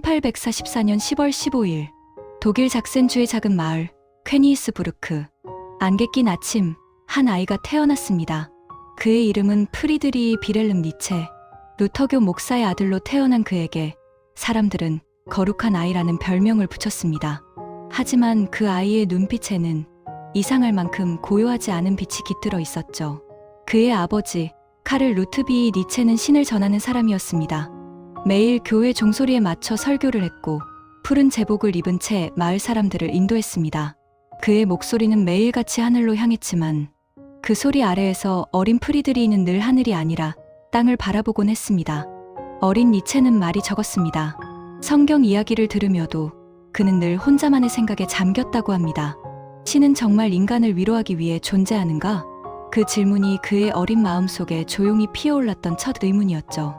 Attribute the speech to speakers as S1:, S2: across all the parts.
S1: 1844년 10월 15일 독일 작센주의 작은 마을 퀘니히스부르크. 안개 낀 아침, 한 아이가 태어났습니다. 그의 이름은 프리드리히 비렐름 니체. 루터교 목사의 아들로 태어난 그에게 사람들은 거룩한 아이라는 별명을 붙였습니다. 하지만 그 아이의 눈빛에는 이상할 만큼 고요하지 않은 빛이 깃들어 있었죠. 그의 아버지 카를 루트비히 니체는 신을 전하는 사람이었습니다. 매일 교회 종소리에 맞춰 설교를 했고 푸른 제복을 입은 채 마을 사람들을 인도했습니다. 그의 목소리는 매일같이 하늘로 향했지만 그 소리 아래에서 어린 프리드리히는 늘 하늘이 아니라 땅을 바라보곤 했습니다. 어린 니체는 말이 적었습니다. 성경 이야기를 들으며도 그는 늘 혼자만의 생각에 잠겼다고 합니다. 신은 정말 인간을 위로하기 위해 존재하는가? 그 질문이 그의 어린 마음속에 조용히 피어올랐던 첫 의문이었죠.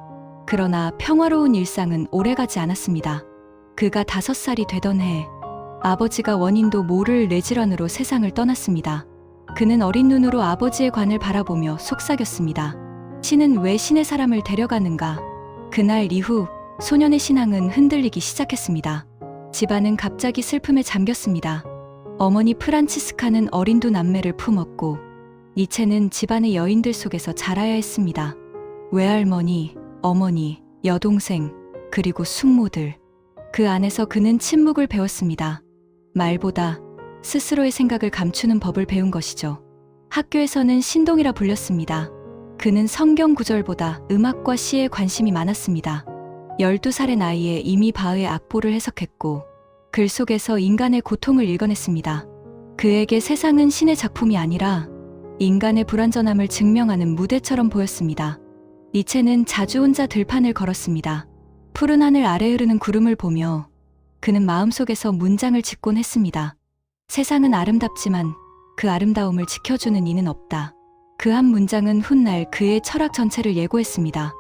S1: 그러나 평화로운 일상은 오래가지 않았습니다. 그가 5살이 되던 해 아버지가 원인도 모를 뇌질환으로 세상을 떠났습니다. 그는 어린 눈으로 아버지의 관을 바라보며 속삭였습니다. 신은 왜 신의 사람을 데려가는가? 그날 이후 소년의 신앙은 흔들리기 시작했습니다. 집안은 갑자기 슬픔에 잠겼습니다. 어머니 프란치스카는 어린 두 남매를 품었고 니체는 집안의 여인들 속에서 자라야 했습니다. 외할머니, 어머니, 여동생, 그리고 숙모들. 그 안에서 그는 침묵을 배웠습니다. 말보다 스스로의 생각을 감추는 법을 배운 것이죠. 학교에서는 신동이라 불렸습니다. 그는 성경 구절보다 음악과 시에 관심이 많았습니다. 12살의 나이에 이미 바흐의 악보를 해석했고 글 속에서 인간의 고통을 읽어냈습니다. 그에게 세상은 신의 작품이 아니라 인간의 불완전함을 증명하는 무대처럼 보였습니다. 니체는 자주 혼자 들판을 걸었습니다. 푸른 하늘 아래 흐르는 구름을 보며 그는 마음속에서 문장을 짓곤 했습니다. 세상은 아름답지만 그 아름다움을 지켜주는 이는 없다. 그 한 문장은 훗날 그의 철학 전체를 예고했습니다.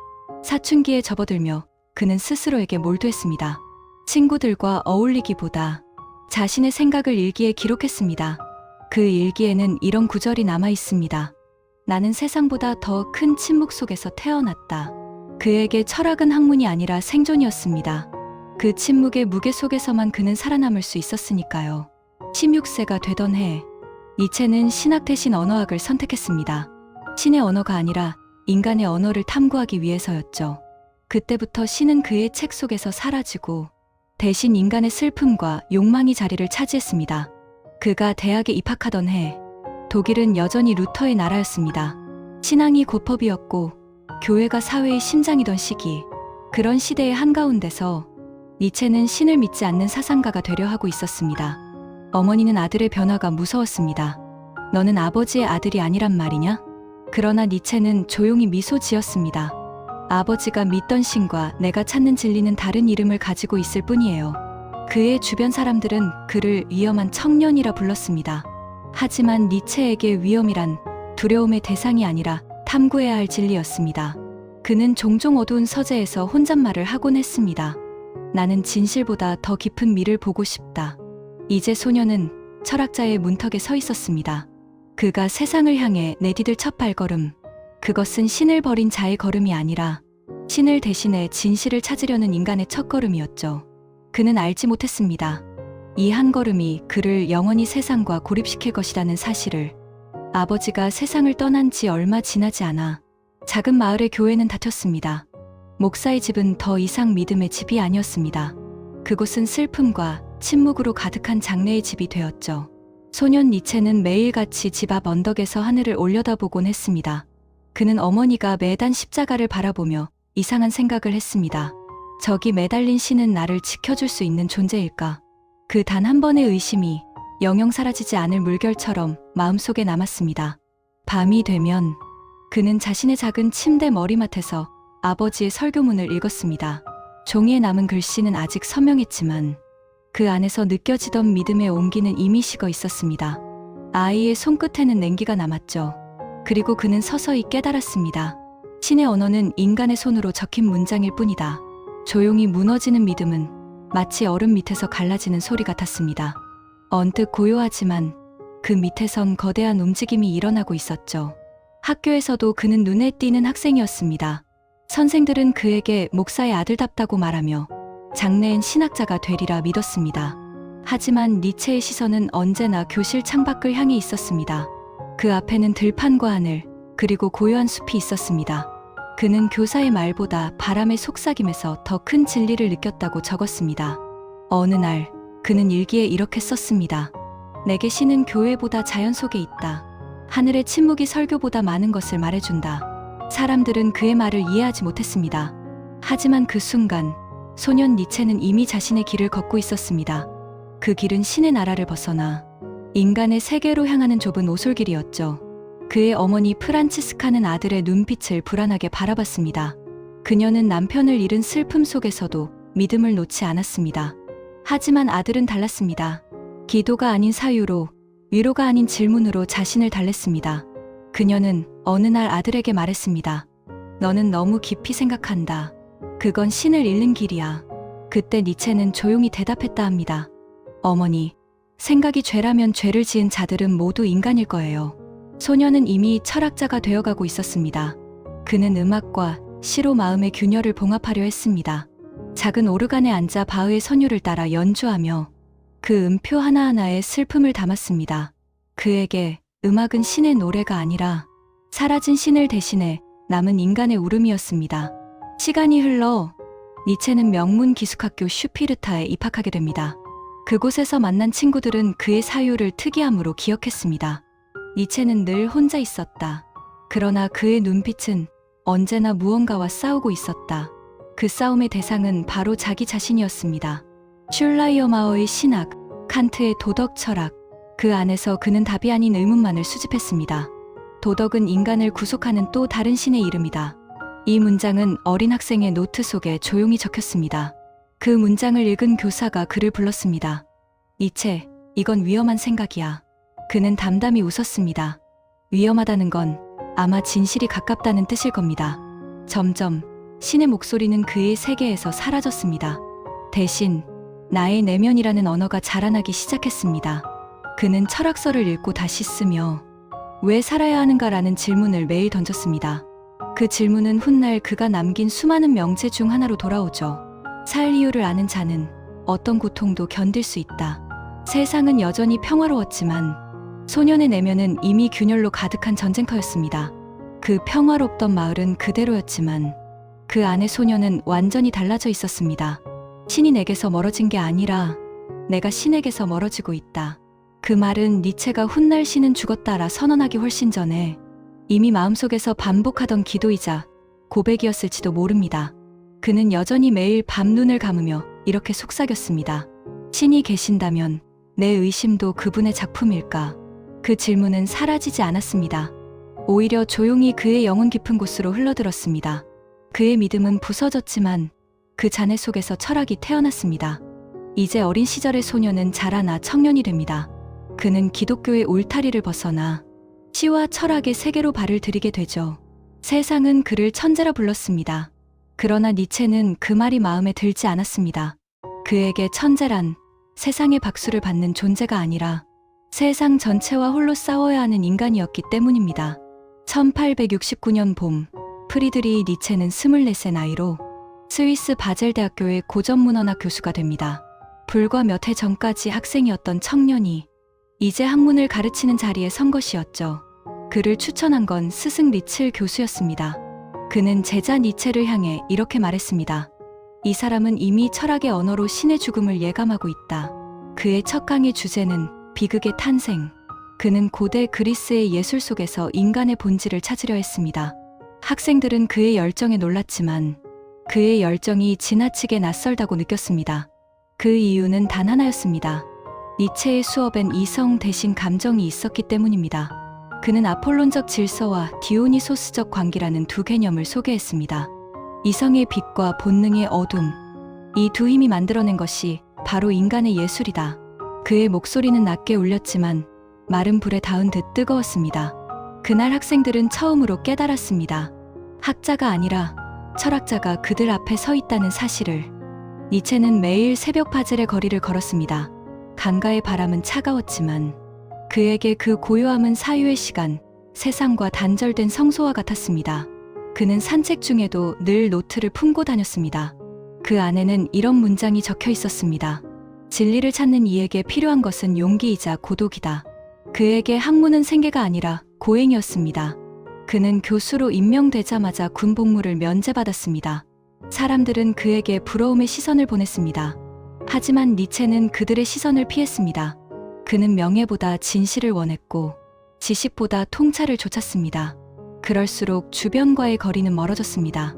S1: 사춘기에 접어들며 그는 스스로에게 몰두했습니다. 친구들과 어울리기보다 자신의 생각을 일기에 기록했습니다. 그 일기에는 이런 구절이 남아 있습니다. 나는 세상보다 더 큰 침묵 속에서 태어났다. 그에게 철학은 학문이 아니라 생존이었습니다. 그 침묵의 무게 속에서만 그는 살아남을 수 있었으니까요. 16세가 되던 해, 니체는 신학 대신 언어학을 선택했습니다. 신의 언어가 아니라 인간의 언어를 탐구하기 위해서였죠. 그때부터 신은 그의 책 속에서 사라지고 대신 인간의 슬픔과 욕망이 자리를 차지했습니다. 그가 대학에 입학하던 해, 독일은 여전히 루터의 나라였습니다. 신앙이 고법이었고 교회가 사회의 심장이던 시기, 그런 시대의 한가운데서 니체는 신을 믿지 않는 사상가가 되려 하고 있었습니다. 어머니는 아들의 변화가 무서웠습니다. 너는 아버지의 아들이 아니란 말이냐? 그러나 니체는 조용히 미소 지었습니다. 아버지가 믿던 신과 내가 찾는 진리는 다른 이름을 가지고 있을 뿐이에요. 그의 주변 사람들은 그를 위험한 청년이라 불렀습니다. 하지만 니체에게 위험이란 두려움의 대상이 아니라 탐구해야 할 진리였습니다. 그는 종종 어두운 서재에서 혼잣말을 하곤 했습니다. 나는 진실보다 더 깊은 미를 보고 싶다. 이제 소녀는 철학자의 문턱에 서 있었습니다. 그가 세상을 향해 내디딜 첫 발걸음, 그것은 신을 버린 자의 걸음이 아니라 신을 대신해 진실을 찾으려는 인간의 첫걸음이었죠. 그는 알지 못했습니다. 이 한 걸음이 그를 영원히 세상과 고립시킬 것이라는 사실을. 아버지가 세상을 떠난 지 얼마 지나지 않아 작은 마을의 교회는 닫혔습니다. 목사의 집은 더 이상 믿음의 집이 아니었습니다. 그곳은 슬픔과 침묵으로 가득한 장래의 집이 되었죠. 소년 니체는 매일같이 집 앞 언덕에서 하늘을 올려다보곤 했습니다. 그는 어머니가 매단 십자가를 바라보며 이상한 생각을 했습니다. 저기 매달린 신은 나를 지켜줄 수 있는 존재일까? 그 단 한 번의 의심이 영영 사라지지 않을 물결처럼 마음속에 남았습니다. 밤이 되면 그는 자신의 작은 침대 머리맡에서 아버지의 설교문을 읽었습니다. 종이에 남은 글씨는 아직 선명했지만 그 안에서 느껴지던 믿음의 온기는 이미 식어 있었습니다. 아이의 손끝에는 냉기가 남았죠. 그리고 그는 서서히 깨달았습니다. 신의 언어는 인간의 손으로 적힌 문장일 뿐이다. 조용히 무너지는 믿음은 마치 얼음 밑에서 갈라지는 소리 같았습니다. 언뜻 고요하지만 그 밑에선 거대한 움직임이 일어나고 있었죠. 학교에서도 그는 눈에 띄는 학생이었습니다. 선생들은 그에게 목사의 아들답다고 말하며 장래엔 신학자가 되리라 믿었습니다. 하지만 니체의 시선은 언제나 교실 창밖을 향해 있었습니다. 그 앞에는 들판과 하늘, 그리고 고요한 숲이 있었습니다. 그는 교사의 말보다 바람의 속삭임에서 더 큰 진리를 느꼈다고 적었습니다. 어느 날 그는 일기에 이렇게 썼습니다. 내게 신은 교회보다 자연 속에 있다. 하늘의 침묵이 설교보다 많은 것을 말해준다. 사람들은 그의 말을 이해하지 못했습니다. 하지만 그 순간 소년 니체는 이미 자신의 길을 걷고 있었습니다. 그 길은 신의 나라를 벗어나 인간의 세계로 향하는 좁은 오솔길이었죠. 그의 어머니 프란치스카는 아들의 눈빛을 불안하게 바라봤습니다. 그녀는 남편을 잃은 슬픔 속에서도 믿음을 놓지 않았습니다. 하지만 아들은 달랐습니다. 기도가 아닌 사유로, 위로가 아닌 질문으로 자신을 달랬습니다. 그녀는 어느 날 아들에게 말했습니다. 너는 너무 깊이 생각한다. 그건 신을 잃는 길이야. 그때 니체는 조용히 대답했다 합니다. 어머니, 생각이 죄라면 죄를 지은 자들은 모두 인간일 거예요. 소녀는 이미 철학자가 되어가고 있었습니다. 그는 음악과 시로 마음의 균열을 봉합하려 했습니다. 작은 오르간에 앉아 바흐의 선율을 따라 연주하며 그 음표 하나하나에 슬픔을 담았습니다. 그에게 음악은 신의 노래가 아니라 사라진 신을 대신해 남은 인간의 울음이었습니다. 시간이 흘러 니체는 명문 기숙학교 슈피르타에 입학하게 됩니다. 그곳에서 만난 친구들은 그의 사유를 특이함으로 기억했습니다. 니체는 늘 혼자 있었다. 그러나 그의 눈빛은 언제나 무언가와 싸우고 있었다. 그 싸움의 대상은 바로 자기 자신이었습니다. 슐라이어마어의 신학, 칸트의 도덕 철학, 그 안에서 그는 답이 아닌 의문만을 수집했습니다. 도덕은 인간을 구속하는 또 다른 신의 이름이다. 이 문장은 어린 학생의 노트 속에 조용히 적혔습니다. 그 문장을 읽은 교사가 그를 불렀습니다. 니체, 이건 위험한 생각이야. 그는 담담히 웃었습니다. 위험하다는 건 아마 진실이 가깝다는 뜻일 겁니다. 점점 신의 목소리는 그의 세계에서 사라졌습니다. 대신 나의 내면이라는 언어가 자라나기 시작했습니다. 그는 철학서를 읽고 다시 쓰며 왜 살아야 하는가라는 질문을 매일 던졌습니다. 그 질문은 훗날 그가 남긴 수많은 명제 중 하나로 돌아오죠. 살 이유를 아는 자는 어떤 고통도 견딜 수 있다. 세상은 여전히 평화로웠지만 소년의 내면은 이미 균열로 가득한 전쟁터였습니다. 그 평화롭던 마을은 그대로였지만 그 안의 소년은 완전히 달라져 있었습니다. 신이 내게서 멀어진 게 아니라 내가 신에게서 멀어지고 있다. 그 말은 니체가 훗날 신은 죽었다라 선언하기 훨씬 전에 이미 마음속에서 반복하던 기도이자 고백이었을지도 모릅니다. 그는 여전히 매일 밤 눈을 감으며 이렇게 속삭였습니다. 신이 계신다면 내 의심도 그분의 작품일까? 그 질문은 사라지지 않았습니다. 오히려 조용히 그의 영혼 깊은 곳으로 흘러들었습니다. 그의 믿음은 부서졌지만 그 잔해 속에서 철학이 태어났습니다. 이제 어린 시절의 소녀는 자라나 청년이 됩니다. 그는 기독교의 울타리를 벗어나 시와 철학의 세계로 발을 들이게 되죠. 세상은 그를 천재라 불렀습니다. 그러나 니체는 그 말이 마음에 들지 않았습니다. 그에게 천재란 세상의 박수를 받는 존재가 아니라 세상 전체와 홀로 싸워야 하는 인간이었기 때문입니다. 1869년 봄, 프리드리히 니체는 24세 나이로 스위스 바젤 대학교의 고전문헌학 교수가 됩니다. 불과 몇 해 전까지 학생이었던 청년이 이제 학문을 가르치는 자리에 선 것이었죠. 그를 추천한 건 스승 리츠 교수였습니다. 그는 제자 니체를 향해 이렇게 말했습니다. 이 사람은 이미 철학의 언어로 신의 죽음을 예감하고 있다. 그의 첫 강의 주제는 비극의 탄생. 그는 고대 그리스의 예술 속에서 인간의 본질을 찾으려 했습니다. 학생들은 그의 열정에 놀랐지만 그의 열정이 지나치게 낯설다고 느꼈습니다. 그 이유는 단 하나였습니다. 니체의 수업엔 이성 대신 감정이 있었기 때문입니다. 그는 아폴론적 질서와 디오니소스적 관계라는 두 개념을 소개했습니다. 이성의 빛과 본능의 어둠, 이 두 힘이 만들어낸 것이 바로 인간의 예술이다. 그의 목소리는 낮게 울렸지만 마른 불에 닿은 듯 뜨거웠습니다. 그날 학생들은 처음으로 깨달았습니다. 학자가 아니라 철학자가 그들 앞에 서 있다는 사실을. 니체는 매일 새벽 바젤의 거리를 걸었습니다. 강가의 바람은 차가웠지만 그에게 그 고요함은 사유의 시간, 세상과 단절된 성소와 같았습니다. 그는 산책 중에도 늘 노트를 품고 다녔습니다. 그 안에는 이런 문장이 적혀 있었습니다. 진리를 찾는 이에게 필요한 것은 용기이자 고독이다. 그에게 학문은 생계가 아니라 고행이었습니다. 그는 교수로 임명되자마자 군복무를 면제받았습니다. 사람들은 그에게 부러움의 시선을 보냈습니다. 하지만 니체는 그들의 시선을 피했습니다. 그는 명예보다 진실을 원했고 지식보다 통찰을 좇았습니다. 그럴수록 주변과의 거리는 멀어졌습니다.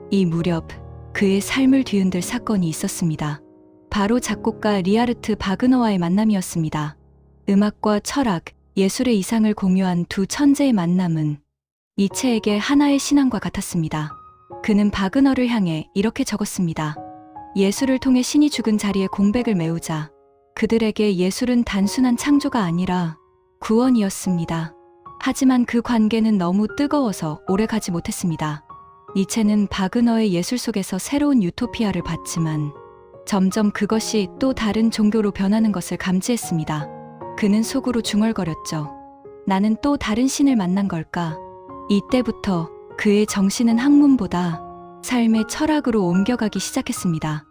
S1: 이 무렵 그의 삶을 뒤흔들 사건이 있었습니다. 바로 작곡가 리하르트 바그너와의 만남이었습니다. 음악과 철학, 예술의 이상을 공유한 두 천재의 만남은 니체에게 하나의 신앙과 같았습니다. 그는 바그너를 향해 이렇게 적었습니다. 예술을 통해 신이 죽은 자리에 공백을 메우자. 그들에게 예술은 단순한 창조가 아니라 구원이었습니다. 하지만 그 관계는 너무 뜨거워서 오래가지 못했습니다. 니체는 바그너의 예술 속에서 새로운 유토피아를 봤지만 점점 그것이 또 다른 종교로 변하는 것을 감지했습니다. 그는 속으로 중얼거렸죠. 나는 또 다른 신을 만난 걸까? 이때부터 그의 정신은 학문보다 삶의 철학으로 옮겨가기 시작했습니다.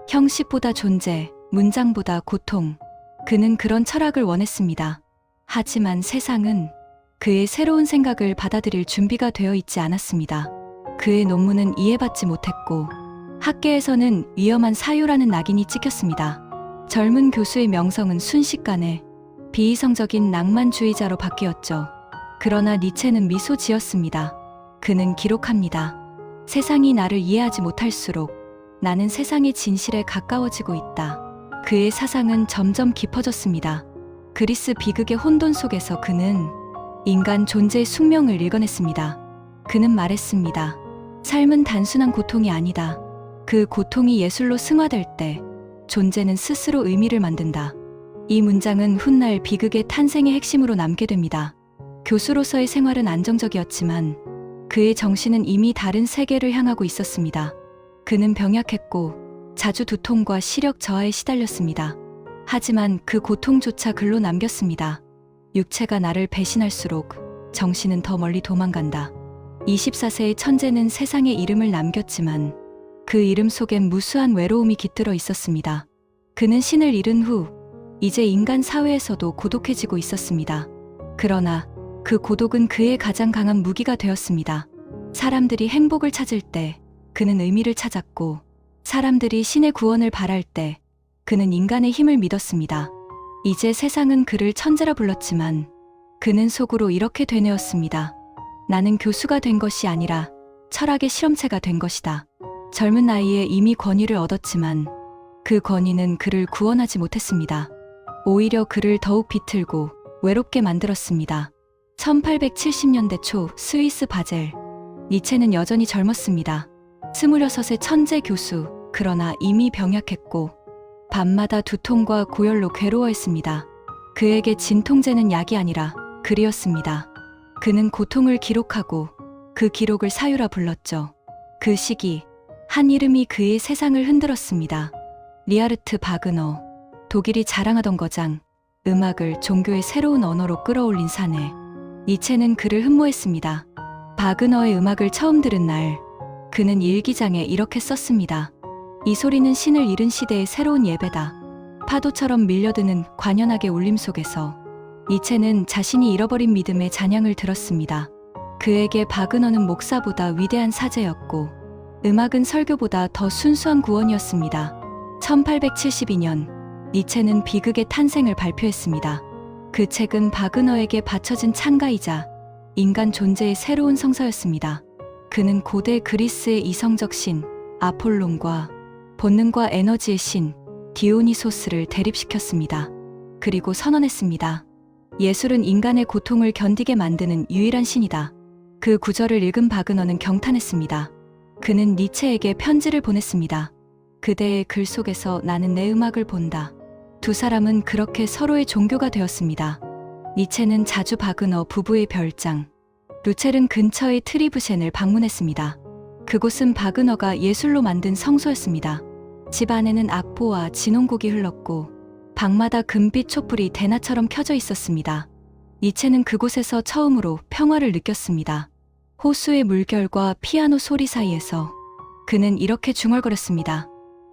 S1: 형식보다 존재, 문장보다 고통. 그는 그런 철학을 원했습니다. 하지만 세상은 그의 새로운 생각을 받아들일 준비가 되어 있지 않았습니다. 그의 논문은 이해받지 못했고 학계에서는 위험한 사유라는 낙인이 찍혔습니다. 젊은 교수의 명성은 순식간에 비이성적인 낭만주의자로 바뀌었죠. 그러나 니체는 미소 지었습니다. 그는 기록합니다. 세상이 나를 이해하지 못할수록 나는 세상의 진실에 가까워지고 있다. 그의 사상은 점점 깊어졌습니다. 그리스 비극의 혼돈 속에서 그는 인간 존재의 숙명을 읽어냈습니다. 그는 말했습니다. 삶은 단순한 고통이 아니다. 그 고통이 예술로 승화될 때 존재는 스스로 의미를 만든다. 이 문장은 훗날 비극의 탄생의 핵심으로 남게 됩니다. 교수로서의 생활은 안정적이었지만 그의 정신은 이미 다른 세계를 향하고 있었습니다. 그는 병약했고 자주 두통과 시력 저하에 시달렸습니다. 하지만 그 고통조차 글로 남겼습니다. 육체가 나를 배신할수록 정신은 더 멀리 도망간다. 24세의 천재는 세상에 이름을 남겼지만 그 이름 속엔 무수한 외로움이 깃들어 있었습니다. 그는 신을 잃은 후 이제 인간 사회에서도 고독해지고 있었습니다. 그러나 그 고독은 그의 가장 강한 무기가 되었습니다. 사람들이 행복을 찾을 때 그는 의미를 찾았고 사람들이 신의 구원을 바랄 때 그는 인간의 힘을 믿었습니다. 이제 세상은 그를 천재라 불렀지만 그는 속으로 이렇게 되뇌었습니다. 나는 교수가 된 것이 아니라 철학의 실험체가 된 것이다. 젊은 나이에 이미 권위를 얻었지만 그 권위는 그를 구원하지 못했습니다. 오히려 그를 더욱 비틀고 외롭게 만들었습니다. 1870년대 초 스위스 바젤. 니체는 여전히 젊었습니다. 26의 천재 교수, 그러나 이미 병약했고 밤마다 두통과 고열로 괴로워했습니다. 그에게 진통제는 약이 아니라 글이었습니다. 그는 고통을 기록하고 그 기록을 사유라 불렀죠. 그 시기 한 이름이 그의 세상을 흔들었습니다. 리하르트 바그너. 독일이 자랑하던 거장, 음악을 종교의 새로운 언어로 끌어올린 사내. 니체는 그를 흠모했습니다. 바그너의 음악을 처음 들은 날 그는 일기장에 이렇게 썼습니다. 이 소리는 신을 잃은 시대의 새로운 예배다. 파도처럼 밀려드는 관연하게 울림 속에서 니체는 자신이 잃어버린 믿음의 찬양을 들었습니다. 그에게 바그너는 목사보다 위대한 사제였고 음악은 설교보다 더 순수한 구원이었습니다. 1872년 니체는 비극의 탄생을 발표했습니다. 그 책은 바그너에게 바쳐진 찬가이자 인간 존재의 새로운 성서였습니다. 그는 고대 그리스의 이성적 신 아폴론과 본능과 에너지의 신 디오니소스를 대립시켰습니다. 그리고 선언했습니다. 예술은 인간의 고통을 견디게 만드는 유일한 신이다. 그 구절을 읽은 바그너는 경탄했습니다. 그는 니체에게 편지를 보냈습니다. 그대의 글 속에서 나는 내 음악을 본다. 두 사람은 그렇게 서로의 종교가 되었습니다. 니체는 자주 바그너 부부의 별장 루체른 근처의 트리브셴을 방문했습니다. 그곳은 바그너가 예술로 만든 성소였습니다. 집 안에는 악보와 진홍곡이 흘렀고 방마다 금빛 촛불이 대낮처럼 켜져 있었습니다. 니체는 그곳에서 처음으로 평화를 느꼈습니다. 호수의 물결과 피아노 소리 사이에서 그는 이렇게 중얼거렸습니다.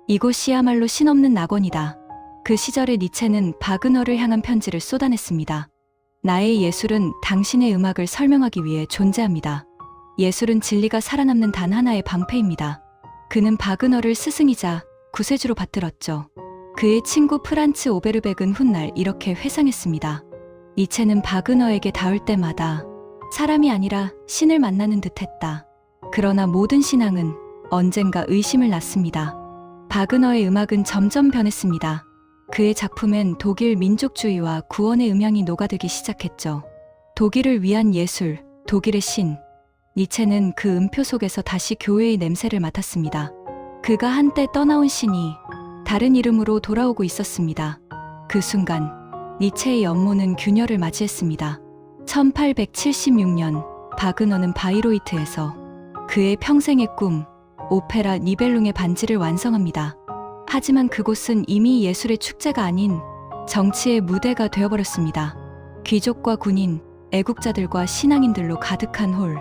S1: 이곳이야말로 신없는 낙원이다. 그 시절의 니체는 바그너를 향한 편지를 쏟아냈습니다. 나의 예술은 당신의 음악을 설명하기 위해 존재합니다. 예술은 진리가 살아남는 단 하나의 방패입니다. 그는 바그너를 스승이자 구세주로 받들었죠. 그의 친구 프란츠 오베르백은 훗날 이렇게 회상했습니다. 니체는 바그너에게 닿을 때마다 사람이 아니라 신을 만나는 듯했다. 그러나 모든 신앙은 언젠가 의심을 낳습니다. 바그너의 음악은 점점 변했습니다. 그의 작품엔 독일 민족주의와 구원의 음향이 녹아들기 시작했죠. 독일을 위한 예술, 독일의 신. 니체는 그 음표 속에서 다시 교회의 냄새를 맡았습니다. 그가 한때 떠나온 신이 다른 이름으로 돌아오고 있었습니다. 그 순간 니체의 연모는 균열을 맞이했습니다. 1876년 바그너는 바이로이트에서 그의 평생의 꿈, 오페라 니벨룽의 반지를 완성합니다. 하지만 그곳은 이미 예술의 축제가 아닌 정치의 무대가 되어버렸습니다. 귀족과 군인, 애국자들과 신앙인들로 가득한 홀.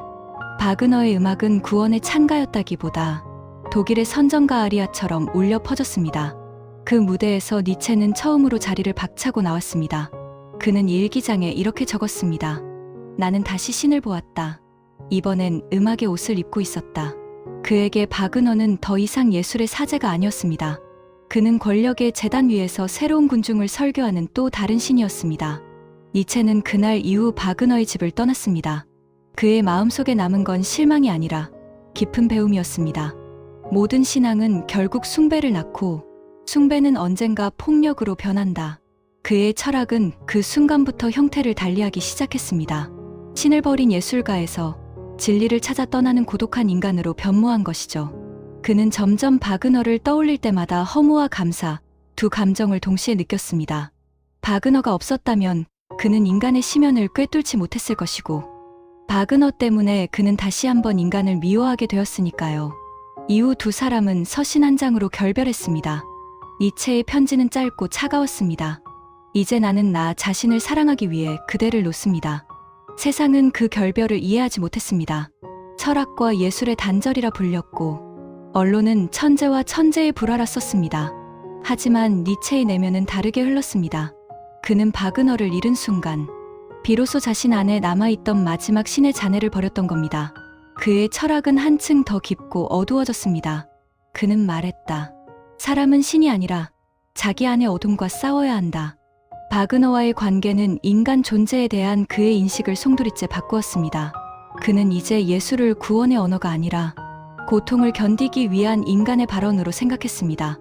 S1: 바그너의 음악은 구원의 찬가였다기보다 독일의 선정가 아리아처럼 울려 퍼졌습니다. 그 무대에서 니체는 처음으로 자리를 박차고 나왔습니다. 그는 일기장에 이렇게 적었습니다. 나는 다시 신을 보았다. 이번엔 음악의 옷을 입고 있었다. 그에게 바그너는 더 이상 예술의 사제가 아니었습니다. 그는 권력의 제단 위에서 새로운 군중을 설교하는 또 다른 신이었습니다. 니체는 그날 이후 바그너의 집을 떠났습니다. 그의 마음속에 남은 건 실망이 아니라 깊은 배움이었습니다. 모든 신앙은 결국 숭배를 낳고 숭배는 언젠가 폭력으로 변한다. 그의 철학은 그 순간부터 형태를 달리하기 시작했습니다. 신을 버린 예술가에서 진리를 찾아 떠나는 고독한 인간으로 변모한 것이죠. 그는 점점 바그너를 떠올릴 때마다 허무와 감사, 두 감정을 동시에 느꼈습니다. 바그너가 없었다면 그는 인간의 심연을 꿰뚫지 못했을 것이고, 바그너 때문에 그는 다시 한번 인간을 미워하게 되었으니까요. 이후 두 사람은 서신 한 장으로 결별했습니다. 니체의 편지는 짧고 차가웠습니다. 이제 나는 나 자신을 사랑하기 위해 그대를 놓습니다. 세상은 그 결별을 이해하지 못했습니다. 철학과 예술의 단절이라 불렸고, 언론은 천재와 천재의 불화라 썼습니다. 하지만 니체의 내면은 다르게 흘렀습니다. 그는 바그너를 잃은 순간 비로소 자신 안에 남아있던 마지막 신의 잔해를 버렸던 겁니다. 그의 철학은 한층 더 깊고 어두워졌습니다. 그는 말했다. 사람은 신이 아니라 자기 안의 어둠과 싸워야 한다. 바그너와의 관계는 인간 존재에 대한 그의 인식을 송두리째 바꾸었습니다. 그는 이제 예술을 구원의 언어가 아니라 고통을 견디기 위한 인간의 발언으로 생각했습니다.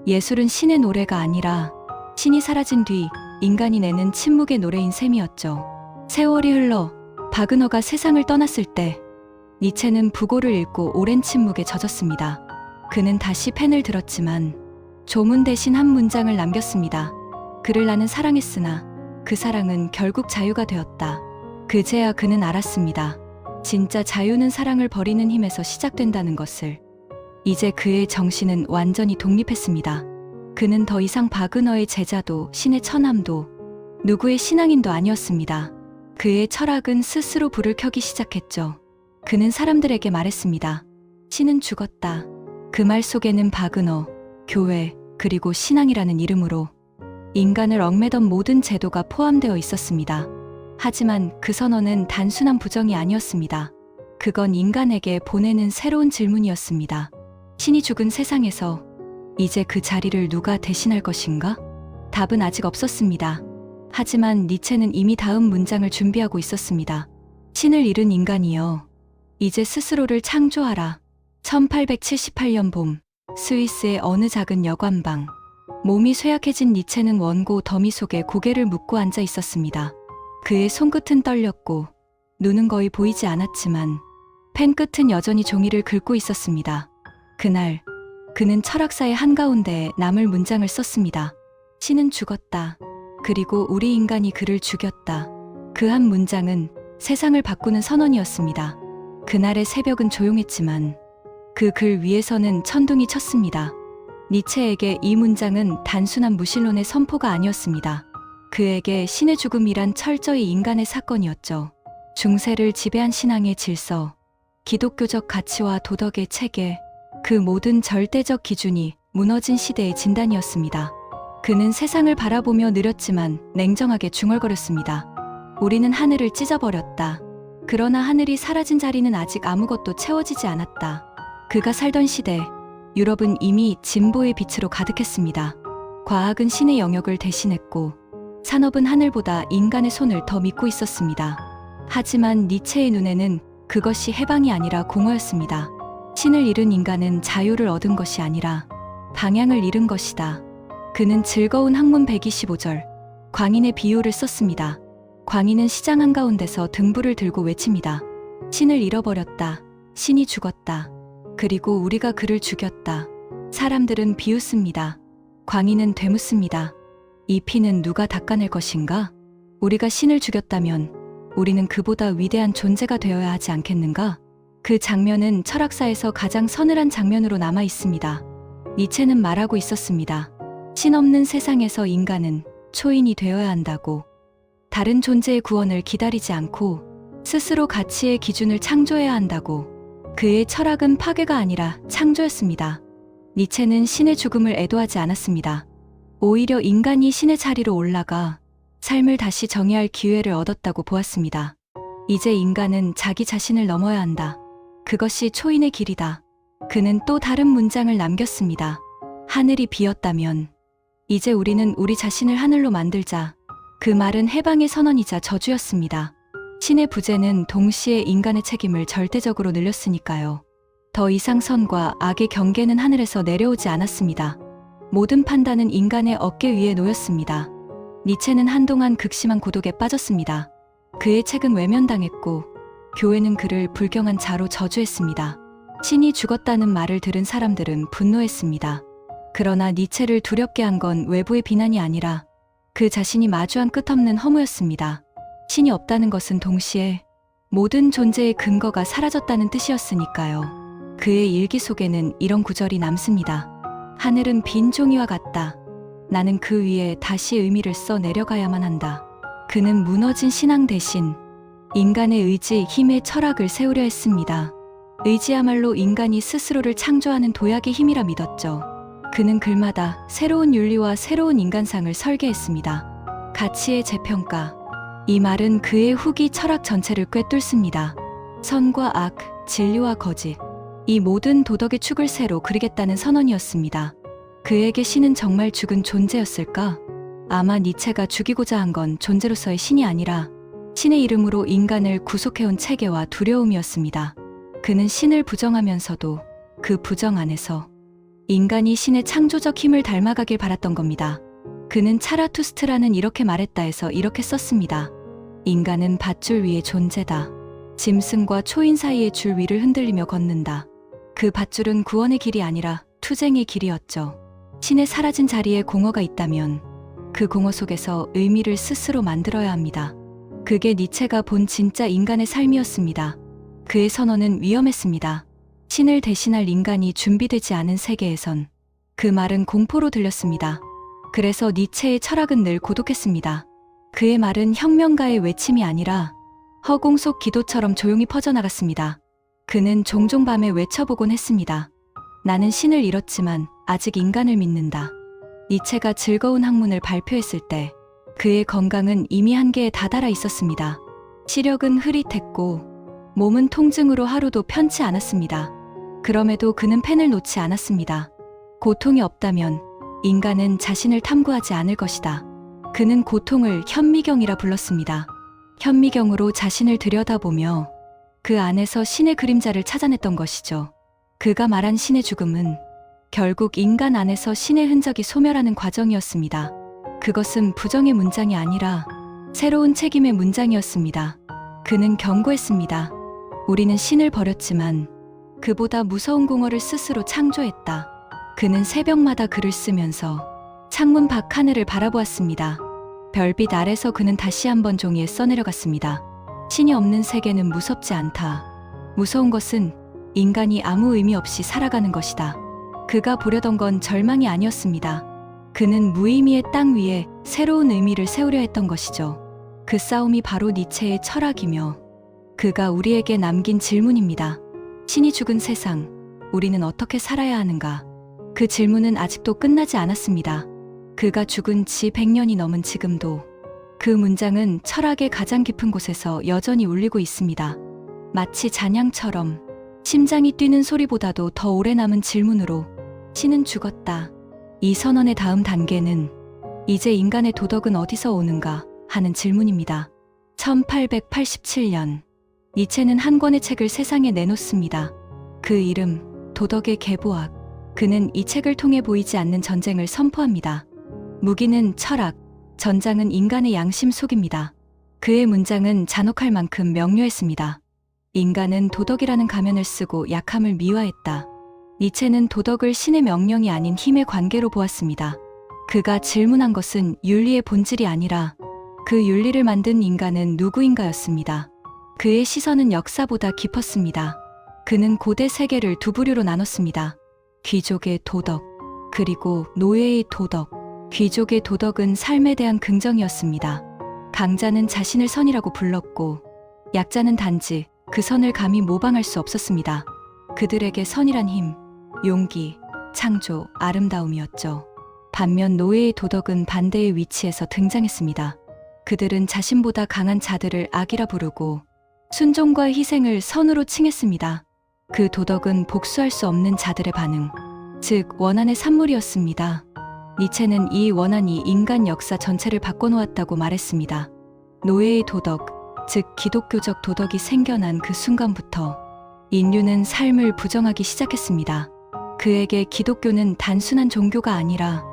S1: 예술은 신의 노래가 아니라 신이 사라진 뒤 인간이 내는 침묵의 노래인 셈이었죠. 세월이 흘러 바그너가 세상을 떠났을 때 니체는 부고를 읽고 오랜 침묵에 젖었습니다. 그는 다시 펜을 들었지만 조문 대신 한 문장을 남겼습니다. 그를 나는 사랑했으나 그 사랑은 결국 자유가 되었다. 그제야 그는 알았습니다. 진짜 자유는 사랑을 버리는 힘에서 시작된다는 것을. 이제 그의 정신은 완전히 독립했습니다. 그는 더 이상 바그너의 제자도 신의 처남도 누구의 신앙인도 아니었습니다. 그의 철학은 스스로 불을 켜기 시작했죠. 그는 사람들에게 말했습니다. 신은 죽었다. 그 말 속에는 바그너, 교회, 그리고 신앙이라는 이름으로 인간을 얽매던 모든 제도가 포함되어 있었습니다. 하지만 그 선언은 단순한 부정이 아니었습니다. 그건 인간에게 보내는 새로운 질문이었습니다. 신이 죽은 세상에서 이제 그 자리를 누가 대신할 것인가? 답은 아직 없었습니다. 하지만 니체는 이미 다음 문장을 준비하고 있었습니다. 신을 잃은 인간이여, 이제 스스로를 창조하라. 1878년 봄, 스위스의 어느 작은 여관방. 몸이 쇠약해진 니체는 원고 더미 속에 고개를 묻고 앉아 있었습니다. 그의 손끝은 떨렸고 눈은 거의 보이지 않았지만 펜끝은 여전히 종이를 긁고 있었습니다. 그날 그는 철학사의 한가운데에 남을 문장을 썼습니다. 신은 죽었다. 그리고 우리 인간이 그를 죽였다. 그 한 문장은 세상을 바꾸는 선언이었습니다. 그날의 새벽은 조용했지만 그 글 위에서는 천둥이 쳤습니다. 니체에게 이 문장은 단순한 무신론의 선포가 아니었습니다. 그에게 신의 죽음이란 철저히 인간의 사건이었죠. 중세를 지배한 신앙의 질서, 기독교적 가치와 도덕의 체계, 그 모든 절대적 기준이 무너진 시대의 진단이었습니다. 그는 세상을 바라보며 느렸지만 냉정하게 중얼거렸습니다. 우리는 하늘을 찢어버렸다. 그러나 하늘이 사라진 자리는 아직 아무것도 채워지지 않았다. 그가 살던 시대, 유럽은 이미 진보의 빛으로 가득했습니다. 과학은 신의 영역을 대신했고 산업은 하늘보다 인간의 손을 더 믿고 있었습니다. 하지만 니체의 눈에는 그것이 해방이 아니라 공허였습니다. 신을 잃은 인간은 자유를 얻은 것이 아니라 방향을 잃은 것이다. 그는 즐거운 학문 125절, 광인의 비유를 썼습니다. 광인은 시장 한가운데서 등불을 들고 외칩니다. 신을 잃어버렸다. 신이 죽었다. 그리고 우리가 그를 죽였다. 사람들은 비웃습니다. 광인은 되묻습니다. 이 피는 누가 닦아낼 것인가? 우리가 신을 죽였다면 우리는 그보다 위대한 존재가 되어야 하지 않겠는가? 그 장면은 철학사에서 가장 서늘한 장면으로 남아 있습니다. 니체는 말하고 있었습니다. 신 없는 세상에서 인간은 초인이 되어야 한다고. 다른 존재의 구원을 기다리지 않고 스스로 가치의 기준을 창조해야 한다고. 그의 철학은 파괴가 아니라 창조였습니다. 니체는 신의 죽음을 애도하지 않았습니다. 오히려 인간이 신의 자리로 올라가 삶을 다시 정의할 기회를 얻었다고 보았습니다. 이제 인간은 자기 자신을 넘어야 한다. 그것이 초인의 길이다. 그는 또 다른 문장을 남겼습니다. 하늘이 비었다면 이제 우리는 우리 자신을 하늘로 만들자. 그 말은 해방의 선언이자 저주였습니다. 신의 부재는 동시에 인간의 책임을 절대적으로 늘렸으니까요. 더 이상 선과 악의 경계는 하늘에서 내려오지 않았습니다. 모든 판단은 인간의 어깨 위에 놓였습니다. 니체는 한동안 극심한 고독에 빠졌습니다. 그의 책은 외면당했고 교회는 그를 불경한 자로 저주했습니다. 신이 죽었다는 말을 들은 사람들은 분노했습니다. 그러나 니체를 두렵게 한 건 외부의 비난이 아니라 그 자신이 마주한 끝없는 허무였습니다. 신이 없다는 것은 동시에 모든 존재의 근거가 사라졌다는 뜻이었으니까요. 그의 일기 속에는 이런 구절이 남습니다. 하늘은 빈 종이와 같다. 나는 그 위에 다시 의미를 써 내려가야만 한다. 그는 무너진 신앙 대신 인간의 의지, 힘의 철학을 세우려 했습니다. 의지야말로 인간이 스스로를 창조하는 도약의 힘이라 믿었죠. 그는 글마다 새로운 윤리와 새로운 인간상을 설계했습니다. 가치의 재평가. 이 말은 그의 후기 철학 전체를 꿰뚫습니다. 선과 악, 진리와 거짓. 이 모든 도덕의 축을 새로 그리겠다는 선언이었습니다. 그에게 신은 정말 죽은 존재였을까? 아마 니체가 죽이고자 한 건 존재로서의 신이 아니라 신의 이름으로 인간을 구속해온 체계와 두려움이었습니다. 그는 신을 부정하면서도 그 부정 안에서 인간이 신의 창조적 힘을 닮아가길 바랐던 겁니다. 그는 차라투스트라는 이렇게 말했다 해서 이렇게 썼습니다. 인간은 밧줄 위의 존재다. 짐승과 초인 사이의 줄 위를 흔들리며 걷는다. 그 밧줄은 구원의 길이 아니라 투쟁의 길이었죠. 신의 사라진 자리에 공허가 있다면 그 공허 속에서 의미를 스스로 만들어야 합니다. 그게 니체가 본 진짜 인간의 삶이었습니다. 그의 선언은 위험했습니다. 신을 대신할 인간이 준비되지 않은 세계에선 그 말은 공포로 들렸습니다. 그래서 니체의 철학은 늘 고독했습니다. 그의 말은 혁명가의 외침이 아니라 허공 속 기도처럼 조용히 퍼져나갔습니다. 그는 종종 밤에 외쳐보곤 했습니다. 나는 신을 잃었지만 아직 인간을 믿는다. 니체가 즐거운 학문을 발표했을 때 그의 건강은 이미 한계에 다다라 있었습니다. 시력은 흐릿했고 몸은 통증으로 하루도 편치 않았습니다. 그럼에도 그는 펜을 놓지 않았습니다. 고통이 없다면 인간은 자신을 탐구하지 않을 것이다. 그는 고통을 현미경이라 불렀습니다. 현미경으로 자신을 들여다보며 그 안에서 신의 그림자를 찾아냈던 것이죠. 그가 말한 신의 죽음은 결국 인간 안에서 신의 흔적이 소멸하는 과정이었습니다. 그것은 부정의 문장이 아니라 새로운 책임의 문장이었습니다. 그는 경고했습니다. 우리는 신을 버렸지만 그보다 무서운 공허를 스스로 창조했다. 그는 새벽마다 글을 쓰면서 창문 밖 하늘을 바라보았습니다. 별빛 아래서 그는 다시 한번 종이에 써내려갔습니다. 신이 없는 세계는 무섭지 않다. 무서운 것은 인간이 아무 의미 없이 살아가는 것이다. 그가 보려던 건 절망이 아니었습니다. 그는 무의미의 땅 위에 새로운 의미를 세우려 했던 것이죠. 그 싸움이 바로 니체의 철학이며 그가 우리에게 남긴 질문입니다. 신이 죽은 세상, 우리는 어떻게 살아야 하는가? 그 질문은 아직도 끝나지 않았습니다. 그가 죽은 지 100년이 넘은 지금도 그 문장은 철학의 가장 깊은 곳에서 여전히 울리고 있습니다. 마치 잔향처럼 심장이 뛰는 소리보다도 더 오래 남은 질문으로 신은 죽었다. 이 선언의 다음 단계는 이제 인간의 도덕은 어디서 오는가 하는 질문입니다. 1887년 니체는 한 권의 책을 세상에 내놓습니다. 그 이름 도덕의 계보학. 그는 이 책을 통해 보이지 않는 전쟁을 선포합니다. 무기는 철학, 전장은 인간의 양심 속입니다. 그의 문장은 잔혹할 만큼 명료했습니다. 인간은 도덕이라는 가면을 쓰고 약함을 미화했다. 니체는 도덕을 신의 명령이 아닌 힘의 관계로 보았습니다. 그가 질문한 것은 윤리의 본질이 아니라 그 윤리를 만든 인간은 누구인가였습니다. 그의 시선은 역사보다 깊었습니다. 그는 고대 세계를 두 부류로 나눴습니다. 귀족의 도덕, 그리고 노예의 도덕. 귀족의 도덕은 삶에 대한 긍정이었습니다. 강자는 자신을 선이라고 불렀고 약자는 단지 그 선을 감히 모방할 수 없었습니다. 그들에게 선이란 힘, 용기, 창조, 아름다움이었죠. 반면 노예의 도덕은 반대의 위치에서 등장했습니다. 그들은 자신보다 강한 자들을 악이라 부르고 순종과 희생을 선으로 칭했습니다. 그 도덕은 복수할 수 없는 자들의 반응, 즉 원한의 산물이었습니다. 니체는 이 원한이 인간 역사 전체를 바꿔놓았다고 말했습니다. 노예의 도덕, 즉 기독교적 도덕이 생겨난 그 순간부터 인류는 삶을 부정하기 시작했습니다. 그에게 기독교는 단순한 종교가 아니라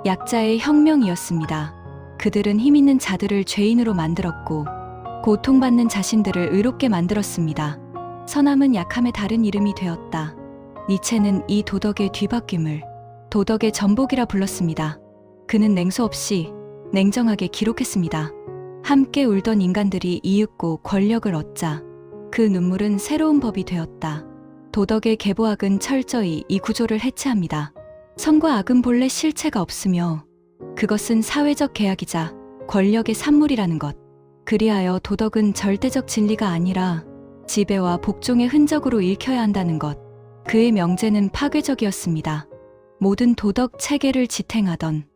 S1: 약자의 혁명이었습니다. 그들은 힘 있는 자들을 죄인으로 만들었고 고통받는 자신들을 의롭게 만들었습니다. 선함은 약함의 다른 이름이 되었다. 니체는 이 도덕의 뒤바뀜을 도덕의 전복이라 불렀습니다. 그는 냉소 없이 냉정하게 기록했습니다. 함께 울던 인간들이 이윽고 권력을 얻자 그 눈물은 새로운 법이 되었다. 도덕의 계보학은 철저히 이 구조를 해체합니다. 선과 악은 본래 실체가 없으며 그것은 사회적 계약이자 권력의 산물이라는 것. 그리하여 도덕은 절대적 진리가 아니라 지배와 복종의 흔적으로 읽혀야 한다는 것. 그의 명제는 파괴적이었습니다. 모든 도덕 체계를 지탱하던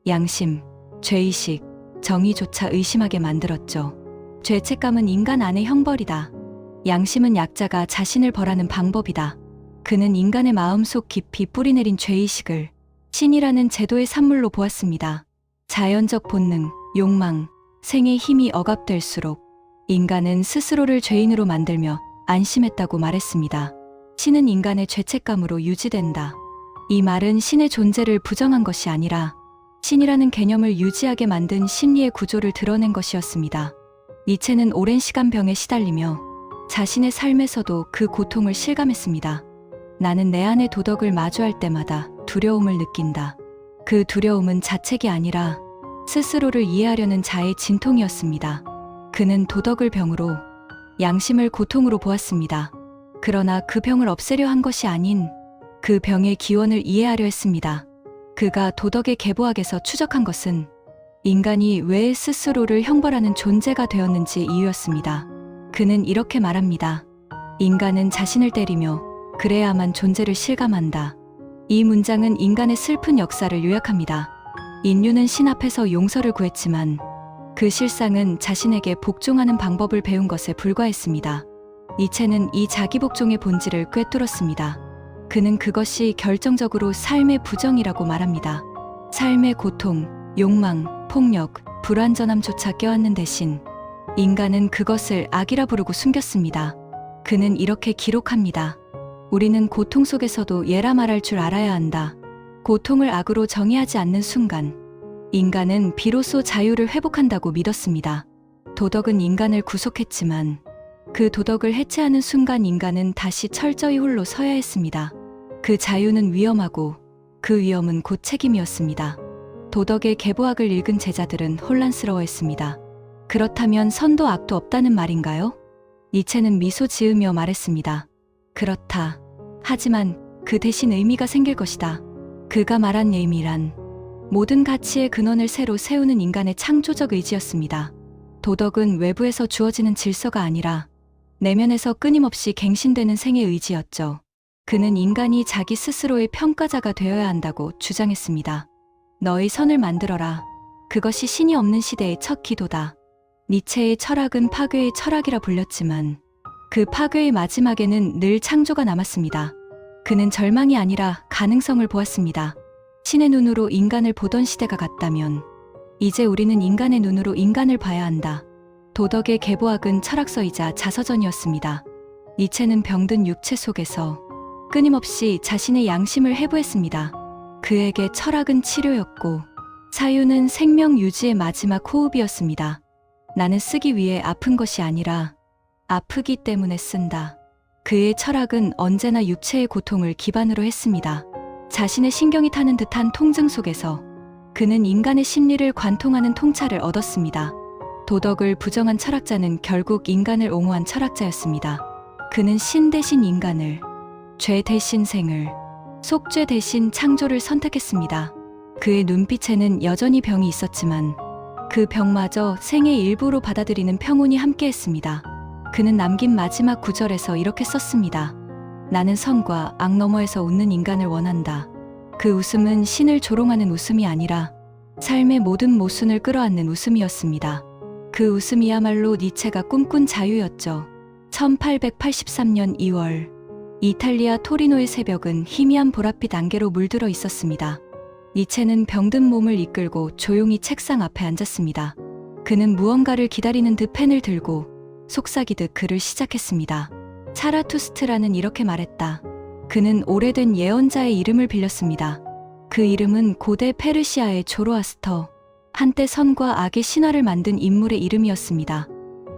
S1: 양심, 죄의식, 정의조차 의심하게 만들었죠. 죄책감은 인간 안의 형벌이다. 양심은 약자가 자신을 벌하는 방법이다. 그는 인간의 마음속 깊이 뿌리내린 죄의식을 신이라는 제도의 산물로 보았습니다. 자연적 본능, 욕망, 생의 힘이 억압될수록 인간은 스스로를 죄인으로 만들며 안심했다고 말했습니다. 신은 인간의 죄책감으로 유지된다. 이 말은 신의 존재를 부정한 것이 아니라 신이라는 개념을 유지하게 만든 심리의 구조를 드러낸 것이었습니다. 니체는 오랜 시간 병에 시달리며 자신의 삶에서도 그 고통을 실감했습니다. 나는 내 안의 도덕을 마주할 때마다 두려움을 느낀다. 그 두려움은 자책이 아니라 스스로를 이해하려는 자의 진통이었습니다. 그는 도덕을 병으로, 양심을 고통으로 보았습니다. 그러나 그 병을 없애려 한 것이 아닌 그 병의 기원을 이해하려 했습니다. 그가 도덕의 계보학에서 추적한 것은 인간이 왜 스스로를 형벌하는 존재가 되었는지 이유였습니다. 그는 이렇게 말합니다. 인간은 자신을 때리며 그래야만 존재를 실감한다. 이 문장은 인간의 슬픈 역사를 요약합니다. 인류는 신 앞에서 용서를 구했지만 그 실상은 자신에게 복종하는 방법을 배운 것에 불과했습니다. 니체는 이 자기복종의 본질을 꿰뚫었습니다. 그는 그것이 결정적으로 삶의 부정이라고 말합니다. 삶의 고통, 욕망, 폭력, 불완전함조차 껴안는 대신 인간은 그것을 악이라 부르고 숨겼습니다. 그는 이렇게 기록합니다. 우리는 고통 속에서도 예라 말할 줄 알아야 한다. 고통을 악으로 정의하지 않는 순간 인간은 비로소 자유를 회복한다고 믿었습니다. 도덕은 인간을 구속했지만 그 도덕을 해체하는 순간 인간은 다시 철저히 홀로 서야 했습니다. 그 자유는 위험하고 그 위험은 곧 책임이었습니다. 도덕의 계보학을 읽은 제자들은 혼란스러워했습니다. 그렇다면 선도 악도 없다는 말인가요? 니체는 미소 지으며 말했습니다. 그렇다. 하지만 그 대신 의미가 생길 것이다. 그가 말한 의미란 모든 가치의 근원을 새로 세우는 인간의 창조적 의지였습니다. 도덕은 외부에서 주어지는 질서가 아니라 내면에서 끊임없이 갱신되는 생의 의지였죠. 그는 인간이 자기 스스로의 평가자가 되어야 한다고 주장했습니다. 너의 선을 만들어라. 그것이 신이 없는 시대의 첫 기도다. 니체의 철학은 파괴의 철학이라 불렸지만 그 파괴의 마지막에는 늘 창조가 남았습니다. 그는 절망이 아니라 가능성을 보았습니다. 신의 눈으로 인간을 보던 시대가 갔다면 이제 우리는 인간의 눈으로 인간을 봐야 한다. 도덕의 계보학은 철학서이자 자서전이었습니다. 니체는 병든 육체 속에서 끊임없이 자신의 양심을 해부했습니다. 그에게 철학은 치료였고 사유는 생명 유지의 마지막 호흡이었습니다. 나는 쓰기 위해 아픈 것이 아니라 아프기 때문에 쓴다. 그의 철학은 언제나 육체의 고통을 기반으로 했습니다. 자신의 신경이 타는 듯한 통증 속에서 그는 인간의 심리를 관통하는 통찰을 얻었습니다. 도덕을 부정한 철학자는 결국 인간을 옹호한 철학자였습니다. 그는 신 대신 인간을, 죄 대신 생을, 속죄 대신 창조를 선택했습니다. 그의 눈빛에는 여전히 병이 있었지만 그 병마저 생의 일부로 받아들이는 평온이 함께했습니다. 그는 남긴 마지막 구절에서 이렇게 썼습니다. 나는 선과 악 너머에서 웃는 인간을 원한다. 그 웃음은 신을 조롱하는 웃음이 아니라 삶의 모든 모순을 끌어안는 웃음이었습니다. 그 웃음이야말로 니체가 꿈꾼 자유였죠. 1883년 2월 이탈리아 토리노의 새벽은 희미한 보랏빛 안개로 물들어 있었습니다. 니체는 병든 몸을 이끌고 조용히 책상 앞에 앉았습니다. 그는 무언가를 기다리는 듯 펜을 들고 속삭이듯 글을 시작했습니다. 차라투스트라는 이렇게 말했다. 그는 오래된 예언자의 이름을 빌렸습니다. 그 이름은 고대 페르시아의 조로아스터, 한때 선과 악의 신화를 만든 인물의 이름이었습니다.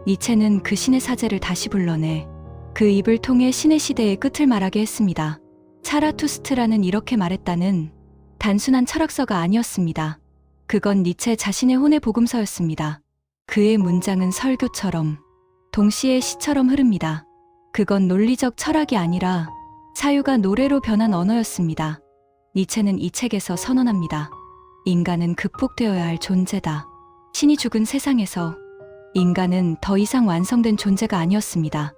S1: 니체는 그 신의 사제를 다시 불러내 그 입을 통해 신의 시대의 끝을 말하게 했습니다. 차라투스트라는 이렇게 말했다는 단순한 철학서가 아니었습니다. 그건 니체 자신의 혼의 복음서였습니다. 그의 문장은 설교처럼 동시에 시처럼 흐릅니다. 그건 논리적 철학이 아니라 사유가 노래로 변한 언어였습니다. 니체는 이 책에서 선언합니다. 인간은 극복되어야 할 존재다. 신이 죽은 세상에서 인간은 더 이상 완성된 존재가 아니었습니다.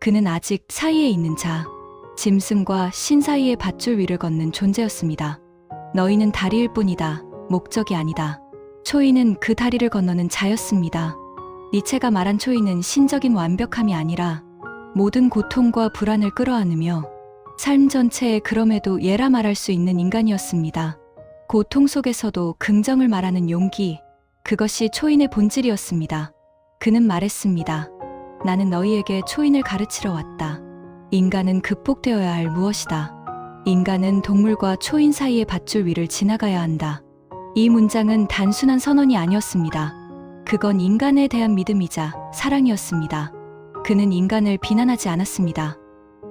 S1: 그는 아직 사이에 있는 자, 짐승과 신 사이의 밧줄 위를 걷는 존재였습니다. 너희는 다리일 뿐이다. 목적이 아니다. 초이는 그 다리를 건너는 자였습니다. 니체가 말한 초이는 신적인 완벽함이 아니라 모든 고통과 불안을 끌어안으며 삶 전체에 그럼에도 예라 말할 수 있는 인간이었습니다. 고통 속에서도 긍정을 말하는 용기, 그것이 초인의 본질이었습니다. 그는 말했습니다. 나는 너희에게 초인을 가르치러 왔다. 인간은 극복되어야 할 무엇이다. 인간은 동물과 초인 사이의 밧줄 위를 지나가야 한다. 이 문장은 단순한 선언이 아니었습니다. 그건 인간에 대한 믿음이자 사랑이었습니다. 그는 인간을 비난하지 않았습니다.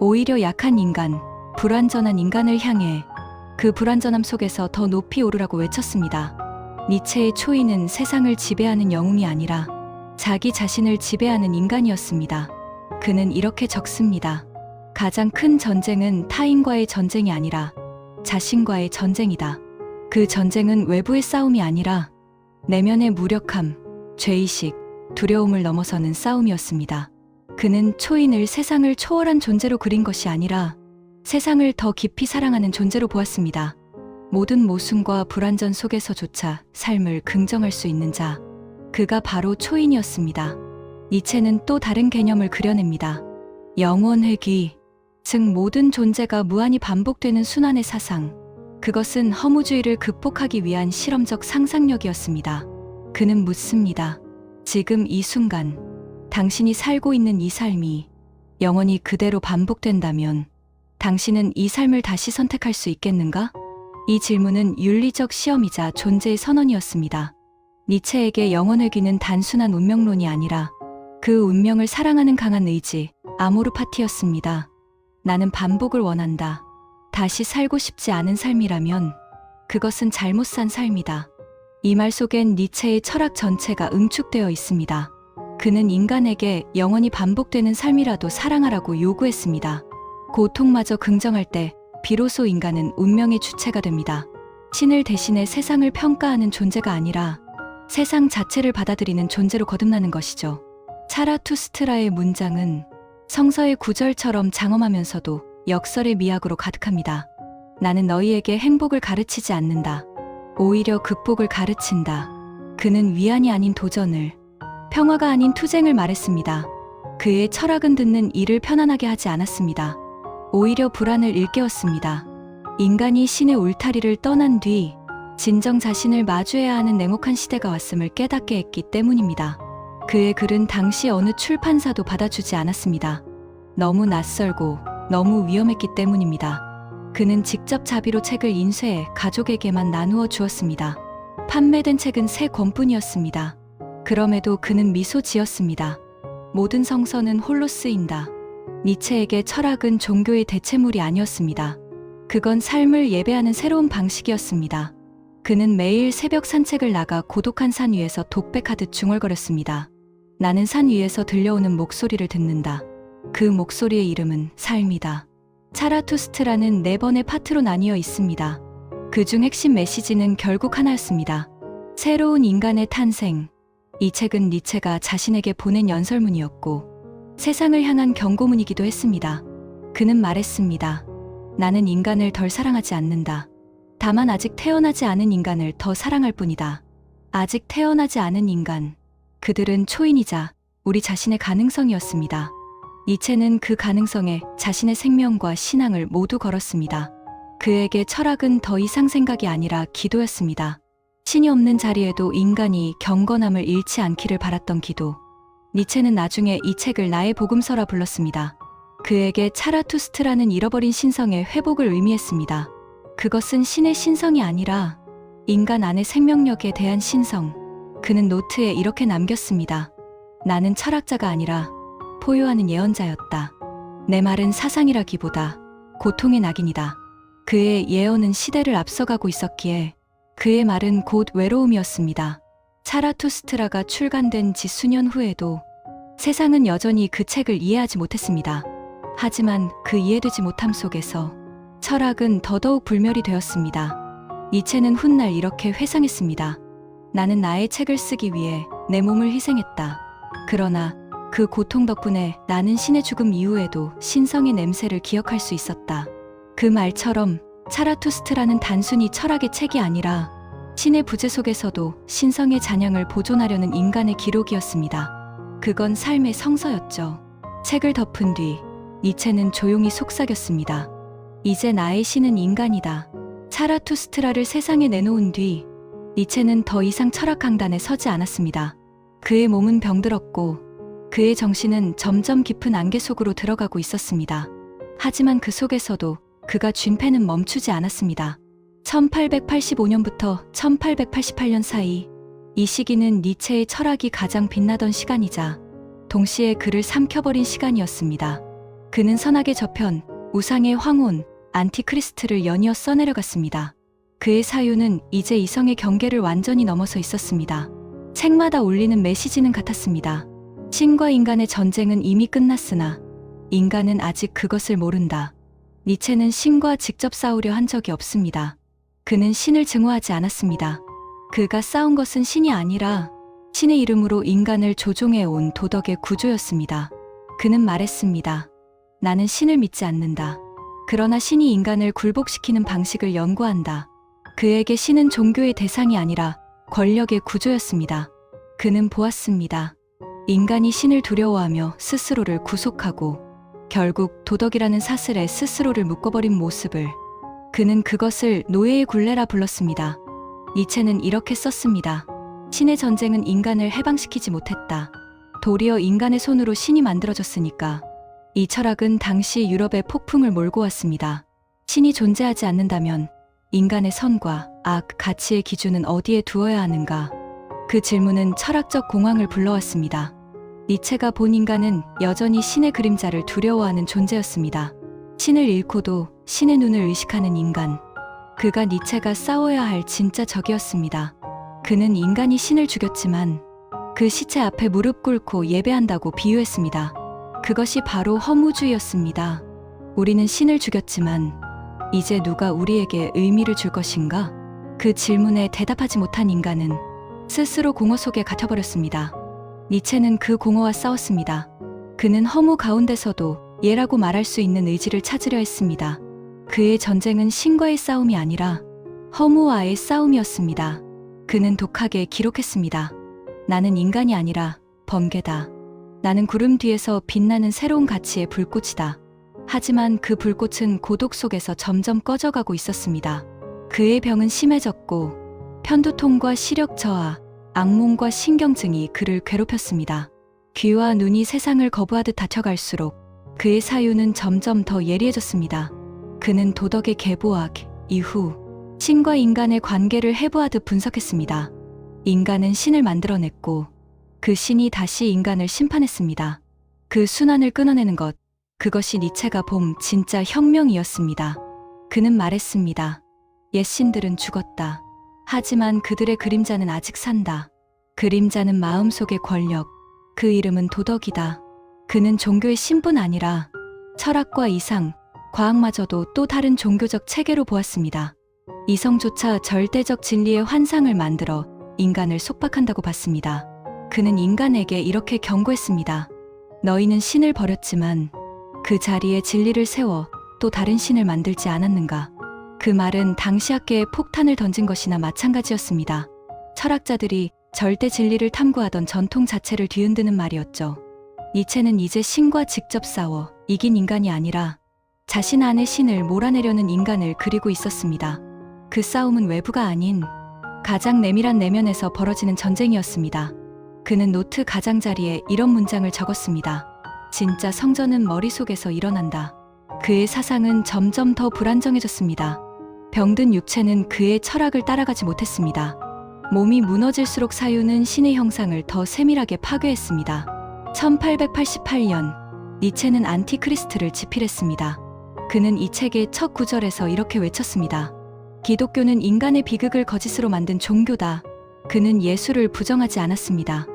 S1: 오히려 약한 인간, 불완전한 인간을 향해 그 불완전함 속에서 더 높이 오르라고 외쳤습니다. 니체의 초인은 세상을 지배하는 영웅이 아니라 자기 자신을 지배하는 인간이었습니다. 그는 이렇게 적습니다. 가장 큰 전쟁은 타인과의 전쟁이 아니라 자신과의 전쟁이다. 그 전쟁은 외부의 싸움이 아니라 내면의 무력함, 죄의식, 두려움을 넘어서는 싸움이었습니다. 그는 초인을 세상을 초월한 존재로 그린 것이 아니라 세상을 더 깊이 사랑하는 존재로 보았습니다. 모든 모순과 불완전 속에서조차 삶을 긍정할 수 있는 자, 그가 바로 초인이었습니다. 니체는 또 다른 개념을 그려냅니다. 영원회귀, 즉 모든 존재가 무한히 반복되는 순환의 사상, 그것은 허무주의를 극복하기 위한 실험적 상상력이었습니다. 그는 묻습니다. 지금 이 순간, 당신이 살고 있는 이 삶이 영원히 그대로 반복된다면 당신은 이 삶을 다시 선택할 수 있겠는가? 이 질문은 윤리적 시험이자 존재의 선언이었습니다. 니체에게 영원회귀는 단순한 운명론이 아니라 그 운명을 사랑하는 강한 의지, 아모르 파티였습니다. 나는 반복을 원한다. 다시 살고 싶지 않은 삶이라면 그것은 잘못 산 삶이다. 이 말 속엔 니체의 철학 전체가 응축되어 있습니다. 그는 인간에게 영원히 반복되는 삶이라도 사랑하라고 요구했습니다. 고통마저 긍정할 때 비로소 인간은 운명의 주체가 됩니다. 신을 대신해 세상을 평가하는 존재가 아니라 세상 자체를 받아들이는 존재로 거듭나는 것이죠. 차라투스트라의 문장은 성서의 구절처럼 장엄하면서도 역설의 미학으로 가득합니다. 나는 너희에게 행복을 가르치지 않는다. 오히려 극복을 가르친다. 그는 위안이 아닌 도전을, 평화가 아닌 투쟁을 말했습니다. 그의 철학은 듣는 이를 편안하게 하지 않았습니다. 오히려 불안을 일깨웠습니다. 인간이 신의 울타리를 떠난 뒤 진정 자신을 마주해야 하는 냉혹한 시대가 왔음을 깨닫게 했기 때문입니다. 그의 글은 당시 어느 출판사도 받아주지 않았습니다. 너무 낯설고 너무 위험했기 때문입니다. 그는 직접 자비로 책을 인쇄해 가족에게만 나누어 주었습니다. 판매된 책은 3권뿐이었습니다. 그럼에도 그는 미소 지었습니다. 모든 성서는 홀로 쓰인다. 니체에게 철학은 종교의 대체물이 아니었습니다. 그건 삶을 예배하는 새로운 방식이었습니다. 그는 매일 새벽 산책을 나가 고독한 산 위에서 독백하듯 중얼거렸습니다. 나는 산 위에서 들려오는 목소리를 듣는다. 그 목소리의 이름은 삶이다. 차라투스트라는 4번의 파트로 나뉘어 있습니다. 그중 핵심 메시지는 결국 하나였습니다. 새로운 인간의 탄생. 이 책은 니체가 자신에게 보낸 연설문이었고 세상을 향한 경고문이기도 했습니다. 그는 말했습니다. 나는 인간을 덜 사랑하지 않는다. 다만 아직 태어나지 않은 인간을 더 사랑할 뿐이다. 아직 태어나지 않은 인간. 그들은 초인이자 우리 자신의 가능성이었습니다. 니체는 그 가능성에 자신의 생명과 신앙을 모두 걸었습니다. 그에게 철학은 더 이상 생각이 아니라 기도였습니다. 신이 없는 자리에도 인간이 경건함을 잃지 않기를 바랐던 기도. 니체는 나중에 이 책을 나의 복음서라 불렀습니다. 그에게 차라투스트라는 잃어버린 신성의 회복을 의미했습니다. 그것은 신의 신성이 아니라 인간 안의 생명력에 대한 신성. 그는 노트에 이렇게 남겼습니다. 나는 철학자가 아니라 포효하는 예언자였다. 내 말은 사상이라기보다 고통의 낙인이다. 그의 예언은 시대를 앞서가고 있었기에 그의 말은 곧 외로움이었습니다. 차라투스트라가 출간된 지 수년 후에도 세상은 여전히 그 책을 이해하지 못했습니다. 하지만 그 이해되지 못함 속에서 철학은 더더욱 불멸이 되었습니다. 니체는 훗날 이렇게 회상했습니다. 나는 나의 책을 쓰기 위해 내 몸을 희생했다. 그러나 그 고통 덕분에 나는 신의 죽음 이후에도 신성의 냄새를 기억할 수 있었다. 그 말처럼 차라투스트라는 단순히 철학의 책이 아니라 신의 부재 속에서도 신성의 잔향을 보존하려는 인간의 기록이었습니다. 그건 삶의 성서였죠. 책을 덮은 뒤 니체는 조용히 속삭였습니다. 이제 나의 신은 인간이다. 차라투스트라를 세상에 내놓은 뒤 니체는 더 이상 철학 강단에 서지 않았습니다. 그의 몸은 병들었고 그의 정신은 점점 깊은 안개 속으로 들어가고 있었습니다. 하지만 그 속에서도 그가 쥔 펜은 멈추지 않았습니다. 1885년부터 1888년 사이, 이 시기는 니체의 철학이 가장 빛나던 시간이자 동시에 그를 삼켜버린 시간이었습니다. 그는 선악의 저편, 우상의 황혼, 안티크리스트를 연이어 써내려갔습니다. 그의 사유는 이제 이성의 경계를 완전히 넘어서 있었습니다. 책마다 올리는 메시지는 같았습니다. 신과 인간의 전쟁은 이미 끝났으나 인간은 아직 그것을 모른다. 니체는 신과 직접 싸우려 한 적이 없습니다. 그는 신을 증오하지 않았습니다. 그가 싸운 것은 신이 아니라 신의 이름으로 인간을 조종해온 도덕의 구조였습니다. 그는 말했습니다. 나는 신을 믿지 않는다. 그러나 신이 인간을 굴복시키는 방식을 연구한다. 그에게 신은 종교의 대상이 아니라 권력의 구조였습니다. 그는 보았습니다. 인간이 신을 두려워하며 스스로를 구속하고 결국 도덕이라는 사슬에 스스로를 묶어버린 모습을, 그는 그것을 노예의 굴레라 불렀습니다. 니체는 이렇게 썼습니다. 신의 전쟁은 인간을 해방시키지 못했다. 도리어 인간의 손으로 신이 만들어졌으니까. 이 철학은 당시 유럽의 폭풍을 몰고 왔습니다. 신이 존재하지 않는다면 인간의 선과 악, 가치의 기준은 어디에 두어야 하는가? 그 질문은 철학적 공황을 불러왔습니다. 니체가 본 인간은 여전히 신의 그림자를 두려워하는 존재였습니다. 신을 잃고도 신의 눈을 의식하는 인간. 그가 니체가 싸워야 할 진짜 적이었습니다. 그는 인간이 신을 죽였지만 그 시체 앞에 무릎 꿇고 예배한다고 비유했습니다. 그것이 바로 허무주의였습니다. 우리는 신을 죽였지만 이제 누가 우리에게 의미를 줄 것인가? 그 질문에 대답하지 못한 인간은 스스로 공허 속에 갇혀버렸습니다. 니체는 그 공허와 싸웠습니다. 그는 허무 가운데서도 얘라고 말할 수 있는 의지를 찾으려 했습니다. 그의 전쟁은 신과의 싸움이 아니라 허무와의 싸움이었습니다. 그는 독하게 기록했습니다. 나는 인간이 아니라 범계다. 나는 구름 뒤에서 빛나는 새로운 가치의 불꽃이다. 하지만 그 불꽃은 고독 속에서 점점 꺼져가고 있었습니다. 그의 병은 심해졌고 편두통과 시력 저하, 악몽과 신경증이 그를 괴롭혔습니다. 귀와 눈이 세상을 거부하듯 닫혀갈수록 그의 사유는 점점 더 예리해졌습니다. 그는 도덕의 계보학 이후 신과 인간의 관계를 해부하듯 분석했습니다. 인간은 신을 만들어냈고 그 신이 다시 인간을 심판했습니다. 그 순환을 끊어내는 것, 그것이 니체가 본 진짜 혁명이었습니다. 그는 말했습니다. 옛 신들은 죽었다. 하지만 그들의 그림자는 아직 산다. 그림자는 마음속의 권력, 그 이름은 도덕이다. 그는 종교의 신뿐 아니라 철학과 이상, 과학마저도 또 다른 종교적 체계로 보았습니다. 이성조차 절대적 진리의 환상을 만들어 인간을 속박한다고 봤습니다. 그는 인간에게 이렇게 경고했습니다. 너희는 신을 버렸지만 그 자리에 진리를 세워 또 다른 신을 만들지 않았는가? 그 말은 당시 학계에 폭탄을 던진 것이나 마찬가지였습니다. 철학자들이 절대 진리를 탐구하던 전통 자체를 뒤흔드는 말이었죠. 니체는 이제 신과 직접 싸워 이긴 인간이 아니라 자신 안의 신을 몰아내려는 인간을 그리고 있었습니다. 그 싸움은 외부가 아닌 가장 내밀한 내면에서 벌어지는 전쟁이었습니다. 그는 노트 가장자리에 이런 문장을 적었습니다. 진짜 성전은 머릿속에서 일어난다. 그의 사상은 점점 더 불안정해졌습니다. 병든 육체는 그의 철학을 따라가지 못했습니다. 몸이 무너질수록 사유는 신의 형상을 더 세밀하게 파괴했습니다. 1888년 니체는 안티크리스트를 집필했습니다. 그는 이 책의 첫 구절에서 이렇게 외쳤습니다. 기독교는 인간의 비극을 거짓으로 만든 종교다. 그는 예수를 부정하지 않았습니다.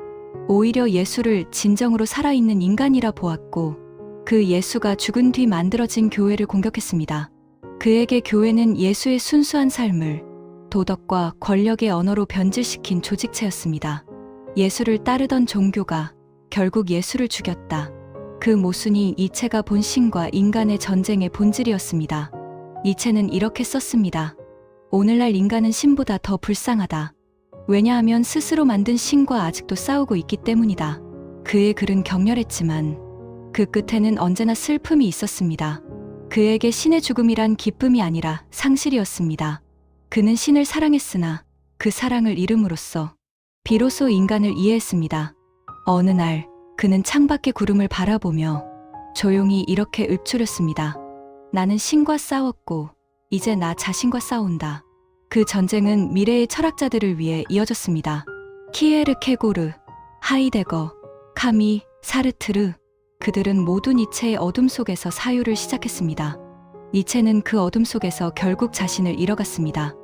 S1: 오히려 예수를 진정으로 살아있는 인간이라 보았고 그 예수가 죽은 뒤 만들어진 교회를 공격했습니다. 그에게 교회는 예수의 순수한 삶을 도덕과 권력의 언어로 변질시킨 조직체였습니다. 예수를 따르던 종교가 결국 예수를 죽였다. 그 모순이 니체가 본 신과 인간의 전쟁의 본질이었습니다. 니체는 이렇게 썼습니다. 오늘날 인간은 신보다 더 불쌍하다. 왜냐하면 스스로 만든 신과 아직도 싸우고 있기 때문이다. 그의 글은 격렬했지만 그 끝에는 언제나 슬픔이 있었습니다. 그에게 신의 죽음이란 기쁨이 아니라 상실이었습니다. 그는 신을 사랑했으나 그 사랑을 잃음으로써 비로소 인간을 이해했습니다. 어느 날 그는 창밖의 구름을 바라보며 조용히 이렇게 읊조렸습니다. 나는 신과 싸웠고 이제 나 자신과 싸운다. 그 전쟁은 미래의 철학자들을 위해 이어졌습니다. 키에르케고르, 하이데거, 카미, 사르트르, 그들은 모두 니체의 어둠 속에서 사유를 시작했습니다. 니체는 그 어둠 속에서 결국 자신을 잃어갔습니다.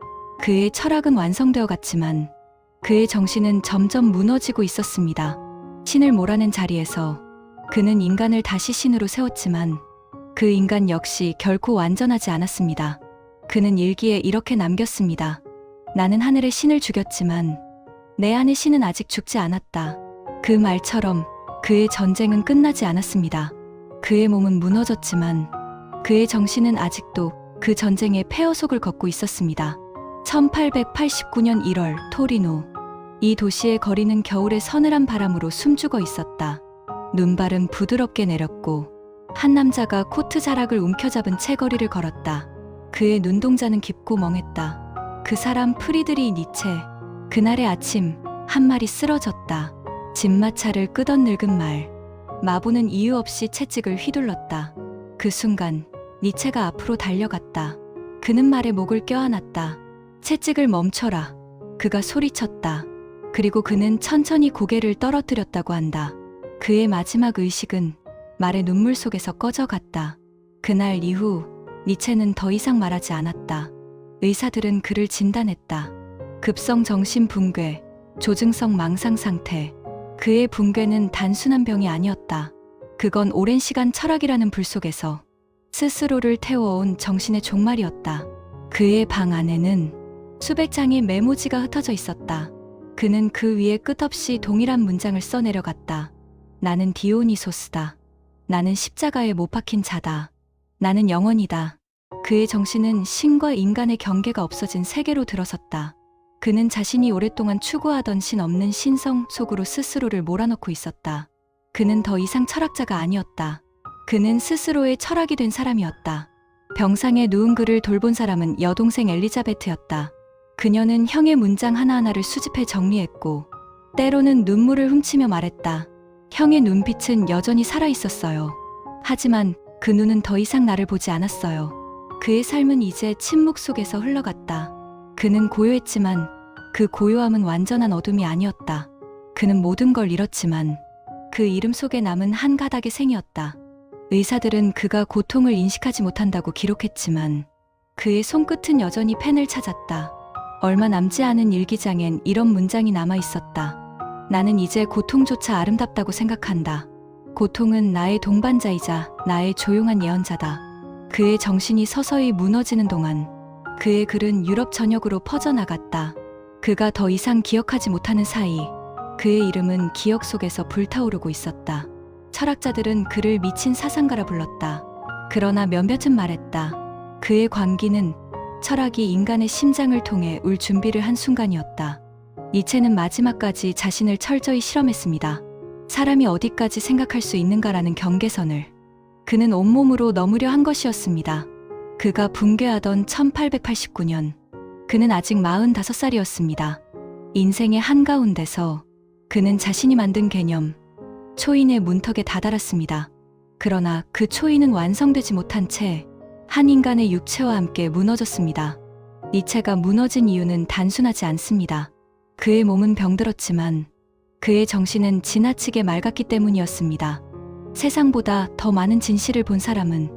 S1: 그의 철학은 완성되어 갔지만 그의 정신은 점점 무너지고 있었습니다. 신을 몰아낸 자리에서 그는 인간을 다시 신으로 세웠지만 그 인간 역시 결코 완전하지 않았습니다. 그는 일기에 이렇게 남겼습니다. 나는 하늘의 신을 죽였지만 내 안의 신은 아직 죽지 않았다. 그 말처럼 그의 전쟁은 끝나지 않았습니다. 그의 몸은 무너졌지만 그의 정신은 아직도 그 전쟁의 폐허속을 걷고 있었습니다. 1889년 1월 토리노. 이 도시의 거리는 겨울의 서늘한 바람으로 숨죽어 있었다. 눈발은 부드럽게 내렸고 한 남자가 코트 자락을 움켜잡은 채 거리를 걸었다. 그의 눈동자는 깊고 멍했다. 그 사람 프리드리 니체. 그날의 아침 한 말이 쓰러졌다. 집마차를 끄던 늙은 말. 마부는 이유 없이 채찍을 휘둘렀다. 그 순간 니체가 앞으로 달려갔다. 그는 말에 목을 껴안았다. 채찍을 멈춰라. 그가 소리쳤다. 그리고 그는 천천히 고개를 떨어뜨렸다고 한다. 그의 마지막 의식은 말의 눈물 속에서 꺼져갔다. 그날 이후 니체는 더 이상 말하지 않았다. 의사들은 그를 진단했다. 급성 정신 붕괴, 조증성 망상 상태. 그의 붕괴는 단순한 병이 아니었다. 그건 오랜 시간 철학이라는 불 속에서 스스로를 태워온 정신의 종말이었다. 그의 방 안에는 수백 장의 메모지가 흩어져 있었다. 그는 그 위에 끝없이 동일한 문장을 써내려갔다. 나는 디오니소스다. 나는 십자가에 못 박힌 자다. 나는 영원이다. 그의 정신은 신과 인간의 경계가 없어진 세계로 들어섰다. 그는 자신이 오랫동안 추구하던 신 없는 신성 속으로 스스로를 몰아넣고 있었다. 그는 더 이상 철학자가 아니었다. 그는 스스로의 철학이 된 사람이었다. 병상에 누운 그를 돌본 사람은 여동생 엘리자베트였다. 그녀는 형의 문장 하나하나를 수집해 정리했고 때로는 눈물을 훔치며 말했다. 형의 눈빛은 여전히 살아있었어요. 하지만 그 눈은 더 이상 나를 보지 않았어요. 그의 삶은 이제 침묵 속에서 흘러갔다. 그는 고요했지만 그 고요함은 완전한 어둠이 아니었다. 그는 모든 걸 잃었지만 그 이름 속에 남은 한 가닥의 생이었다. 의사들은 그가 고통을 인식하지 못한다고 기록했지만 그의 손끝은 여전히 펜을 찾았다. 얼마 남지 않은 일기장엔 이런 문장이 남아 있었다. 나는 이제 고통조차 아름답다고 생각한다. 고통은 나의 동반자이자 나의 조용한 예언자다. 그의 정신이 서서히 무너지는 동안 그의 글은 유럽 전역으로 퍼져나갔다. 그가 더 이상 기억하지 못하는 사이 그의 이름은 기억 속에서 불타오르고 있었다. 철학자들은 그를 미친 사상가라 불렀다. 그러나 몇몇은 말했다. 그의 광기는 철학이 인간의 심장을 통해 울 준비를 한 순간이었다. 니체는 마지막까지 자신을 철저히 실험했습니다. 사람이 어디까지 생각할 수 있는가라는 경계선을 그는 온몸으로 넘으려 한 것이었습니다. 그가 붕괴하던 1889년 그는 아직 45살이었습니다. 인생의 한가운데서 그는 자신이 만든 개념 초인의 문턱에 다다랐습니다. 그러나 그 초인은 완성되지 못한 채 한 인간의 육체와 함께 무너졌습니다. 니체가 무너진 이유는 단순하지 않습니다. 그의 몸은 병들었지만 그의 정신은 지나치게 맑았기 때문이었습니다. 세상보다 더 많은 진실을 본 사람은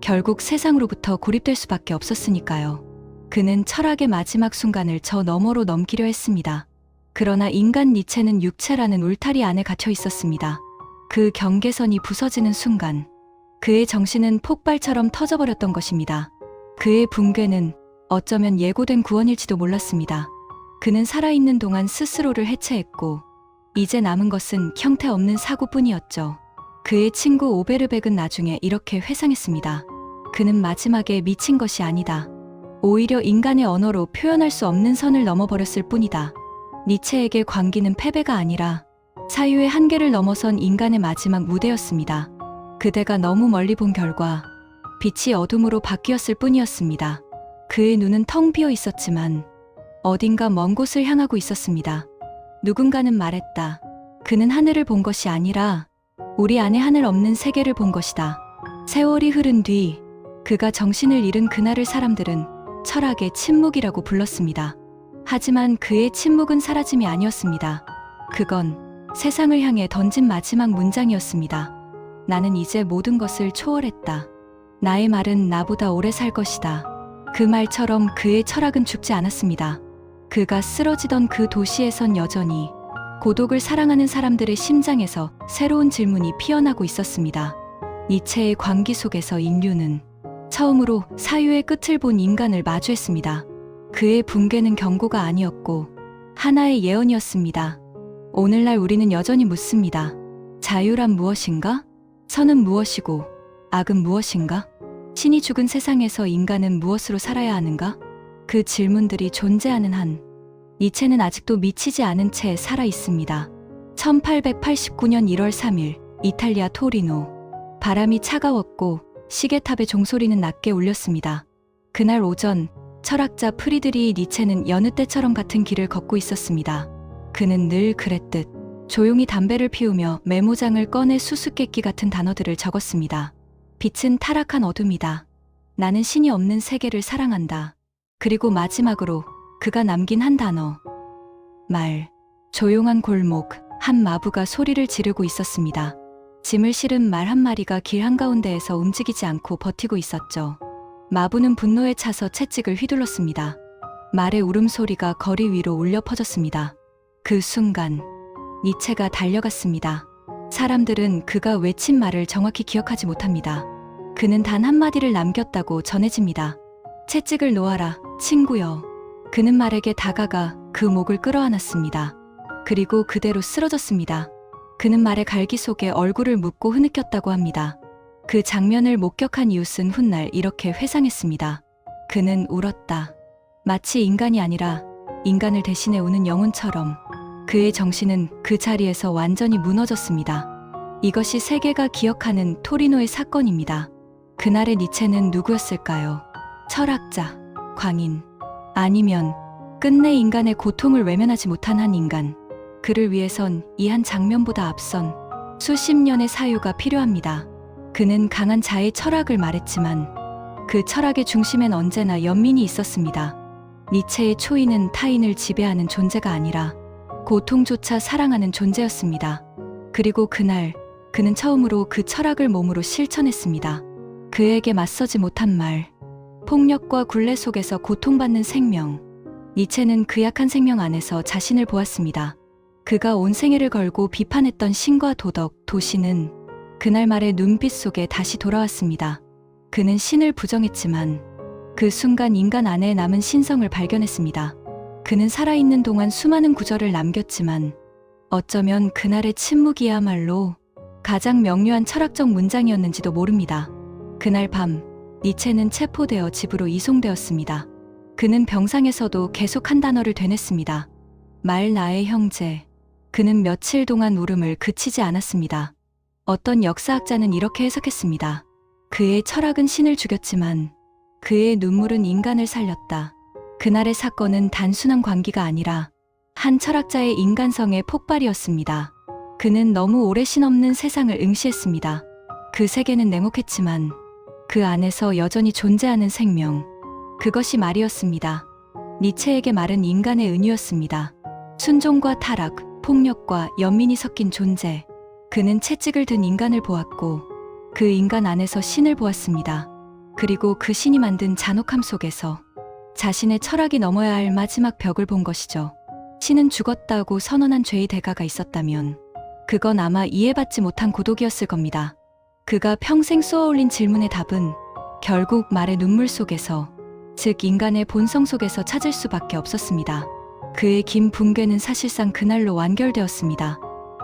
S1: 결국 세상으로부터 고립될 수밖에 없었으니까요. 그는 철학의 마지막 순간을 저 너머로 넘기려 했습니다. 그러나 인간 니체는 육체라는 울타리 안에 갇혀 있었습니다. 그 경계선이 부서지는 순간 그의 정신은 폭발처럼 터져버렸던 것입니다. 그의 붕괴는 어쩌면 예고된 구원일지도 몰랐습니다. 그는 살아있는 동안 스스로를 해체했고 이제 남은 것은 형태 없는 사고뿐이었죠. 그의 친구 오베르백은 나중에 이렇게 회상했습니다. 그는 마지막에 미친 것이 아니다. 오히려 인간의 언어로 표현할 수 없는 선을 넘어버렸을 뿐이다. 니체에게 광기는 패배가 아니라 사유의 한계를 넘어선 인간의 마지막 무대였습니다. 그대가 너무 멀리 본 결과 빛이 어둠으로 바뀌었을 뿐이었습니다. 그의 눈은 텅 비어 있었지만 어딘가 먼 곳을 향하고 있었습니다. 누군가는 말했다. 그는 하늘을 본 것이 아니라 우리 안에 하늘 없는 세계를 본 것이다. 세월이 흐른 뒤 그가 정신을 잃은 그날을 사람들은 철학의 침묵이라고 불렀습니다. 하지만 그의 침묵은 사라짐이 아니었습니다. 그건 세상을 향해 던진 마지막 문장이었습니다. 나는 이제 모든 것을 초월했다. 나의 말은 나보다 오래 살 것이다. 그 말처럼 그의 철학은 죽지 않았습니다. 그가 쓰러지던 그 도시에선 여전히 고독을 사랑하는 사람들의 심장에서 새로운 질문이 피어나고 있었습니다. 니체의 광기 속에서 인류는 처음으로 사유의 끝을 본 인간을 마주했습니다. 그의 붕괴는 경고가 아니었고 하나의 예언이었습니다. 오늘날 우리는 여전히 묻습니다. 자유란 무엇인가? 선은 무엇이고 악은 무엇인가? 신이 죽은 세상에서 인간은 무엇으로 살아야 하는가? 그 질문들이 존재하는 한 니체는 아직도 미치지 않은 채 살아 있습니다. 1889년 1월 3일 이탈리아 토리노. 바람이 차가웠고 시계탑의 종소리는 낮게 울렸습니다. 그날 오전 철학자 프리드리히 니체는 여느 때처럼 같은 길을 걷고 있었습니다. 그는 늘 그랬듯 조용히 담배를 피우며 메모장을 꺼내 수수께끼 같은 단어들을 적었습니다. 빛은 타락한 어둠이다. 나는 신이 없는 세계를 사랑한다. 그리고 마지막으로 그가 남긴 한 단어. 말. 조용한 골목. 한 마부가 소리를 지르고 있었습니다. 짐을 실은 말 한 마리가 길 한가운데에서 움직이지 않고 버티고 있었죠. 마부는 분노에 차서 채찍을 휘둘렀습니다. 말의 울음소리가 거리 위로 울려 퍼졌습니다. 그 순간 니체가 달려갔습니다. 사람들은 그가 외친 말을 정확히 기억하지 못합니다. 그는 단 한마디를 남겼다고 전해집니다. 채찍을 놓아라, 친구여. 그는 말에게 다가가 그 목을 끌어안았습니다. 그리고 그대로 쓰러졌습니다. 그는 말의 갈기 속에 얼굴을 묻고 흐느꼈다고 합니다. 그 장면을 목격한 이웃은 훗날 이렇게 회상했습니다. 그는 울었다. 마치 인간이 아니라 인간을 대신해 우는 영혼처럼 그의 정신은 그 자리에서 완전히 무너졌습니다. 이것이 세계가 기억하는 토리노의 사건입니다. 그날의 니체는 누구였을까요? 철학자, 광인, 아니면 끝내 인간의 고통을 외면하지 못한 한 인간. 그를 위해선 이 한 장면보다 앞선 수십 년의 사유가 필요합니다. 그는 강한 자의 철학을 말했지만 그 철학의 중심엔 언제나 연민이 있었습니다. 니체의 초인은 타인을 지배하는 존재가 아니라 고통조차 사랑하는 존재였습니다. 그리고 그날 그는 처음으로 그 철학을 몸으로 실천했습니다. 그에게 맞서지 못한 말, 폭력과 굴레 속에서 고통받는 생명. 니체는 그 약한 생명 안에서 자신을 보았습니다. 그가 온 생애를 걸고 비판했던 신과 도덕, 도시는 그날 말의 눈빛 속에 다시 돌아왔습니다. 그는 신을 부정했지만 그 순간 인간 안에 남은 신성을 발견했습니다. 그는 살아있는 동안 수많은 구절을 남겼지만 어쩌면 그날의 침묵이야말로 가장 명료한 철학적 문장이었는지도 모릅니다. 그날 밤 니체는 체포되어 집으로 이송되었습니다. 그는 병상에서도 계속 한 단어를 되뇌습니다. 말 나의 형제. 그는 며칠 동안 울음을 그치지 않았습니다. 어떤 역사학자는 이렇게 해석했습니다. 그의 철학은 신을 죽였지만 그의 눈물은 인간을 살렸다. 그날의 사건은 단순한 광기가 아니라 한 철학자의 인간성의 폭발이었습니다. 그는 너무 오래 신없는 세상을 응시했습니다. 그 세계는 냉혹했지만 그 안에서 여전히 존재하는 생명. 그것이 말이었습니다. 니체에게 말은 인간의 은유였습니다. 순종과 타락, 폭력과 연민이 섞인 존재. 그는 채찍을 든 인간을 보았고 그 인간 안에서 신을 보았습니다. 그리고 그 신이 만든 잔혹함 속에서 자신의 철학이 넘어야 할 마지막 벽을 본 것이죠. 신은 죽었다고 선언한 죄의 대가가 있었다면 그건 아마 이해받지 못한 고독이었을 겁니다. 그가 평생 쏘아올린 질문의 답은 결국 말의 눈물 속에서, 즉 인간의 본성 속에서 찾을 수밖에 없었습니다. 그의 긴 붕괴는 사실상 그날로 완결되었습니다.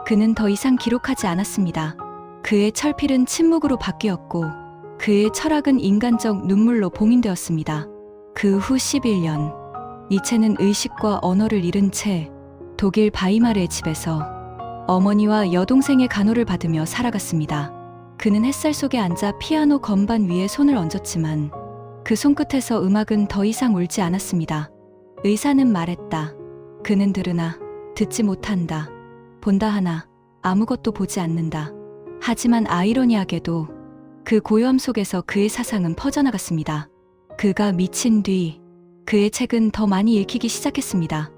S1: 그는 더 이상 기록하지 않았습니다. 그의 철필은 침묵으로 바뀌었고 그의 철학은 인간적 눈물로 봉인되었습니다. 그 후 11년, 니체는 의식과 언어를 잃은 채 독일 바이마르의 집에서 어머니와 여동생의 간호를 받으며 살아갔습니다. 그는 햇살 속에 앉아 피아노 건반 위에 손을 얹었지만 그 손끝에서 음악은 더 이상 울지 않았습니다. 의사는 말했다. 그는 들으나 듣지 못한다. 본다 하나 아무것도 보지 않는다. 하지만 아이러니하게도 그 고요함 속에서 그의 사상은 퍼져나갔습니다. 그가 미친 뒤 그의 책은 더 많이 읽히기 시작했습니다.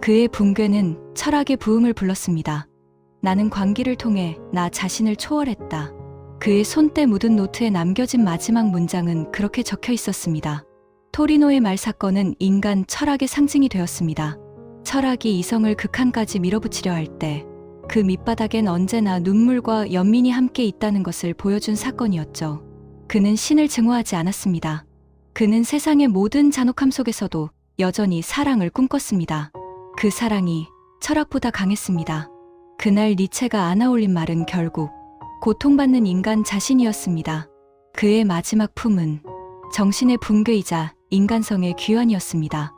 S1: 그의 붕괴는 철학의 부흥을 불렀습니다. 나는 광기를 통해 나 자신을 초월했다. 그의 손때 묻은 노트에 남겨진 마지막 문장은 그렇게 적혀 있었습니다. 토리노의 말 사건은 인간 철학의 상징이 되었습니다. 철학이 이성을 극한까지 밀어붙이려 할 때 그 밑바닥엔 언제나 눈물과 연민이 함께 있다는 것을 보여준 사건이었죠. 그는 신을 증오하지 않았습니다. 그는 세상의 모든 잔혹함 속에서도 여전히 사랑을 꿈꿨습니다. 그 사랑이 철학보다 강했습니다. 그날 니체가 안아올린 말은 결국 고통받는 인간 자신이었습니다. 그의 마지막 품은 정신의 붕괴이자 인간성의 귀환이었습니다.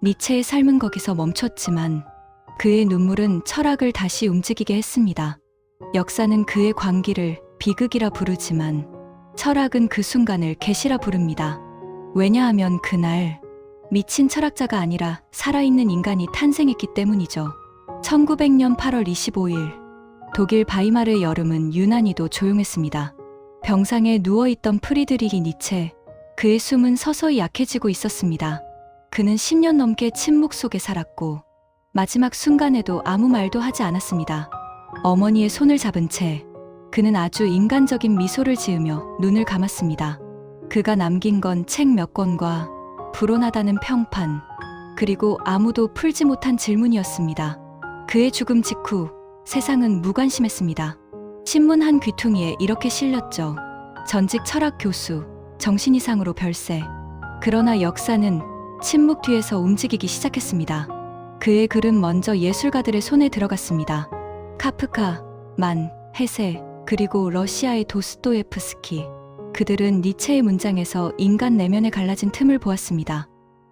S1: 니체의 삶은 거기서 멈췄지만 그의 눈물은 철학을 다시 움직이게 했습니다. 역사는 그의 광기를 비극이라 부르지만 철학은 그 순간을 계시라 부릅니다. 왜냐하면 그날 미친 철학자가 아니라 살아있는 인간이 탄생했기 때문이죠. 1900년 8월 25일 독일 바이마르의 여름은 유난히도 조용했습니다. 병상에 누워있던 프리드리히 니체, 그의 숨은 서서히 약해지고 있었습니다. 그는 10년 넘게 침묵 속에 살았고 마지막 순간에도 아무 말도 하지 않았습니다. 어머니의 손을 잡은 채 그는 아주 인간적인 미소를 지으며 눈을 감았습니다. 그가 남긴 건 책 몇 권과 불온하다는 평판, 그리고 아무도 풀지 못한 질문이었습니다. 그의 죽음 직후 세상은 무관심했습니다. 신문 한 귀퉁이에 이렇게 실렸죠. 전직 철학 교수, 정신 이상으로 별세. 그러나 역사는 침묵 뒤에서 움직이기 시작했습니다. 그의 글은 먼저 예술가들의 손에 들어갔습니다. 카프카, 만, 헤세, 그리고 러시아의 도스토예프스키. 그들은 니체의 문장에서 인간 내면에 갈라진 틈을 보았습니다.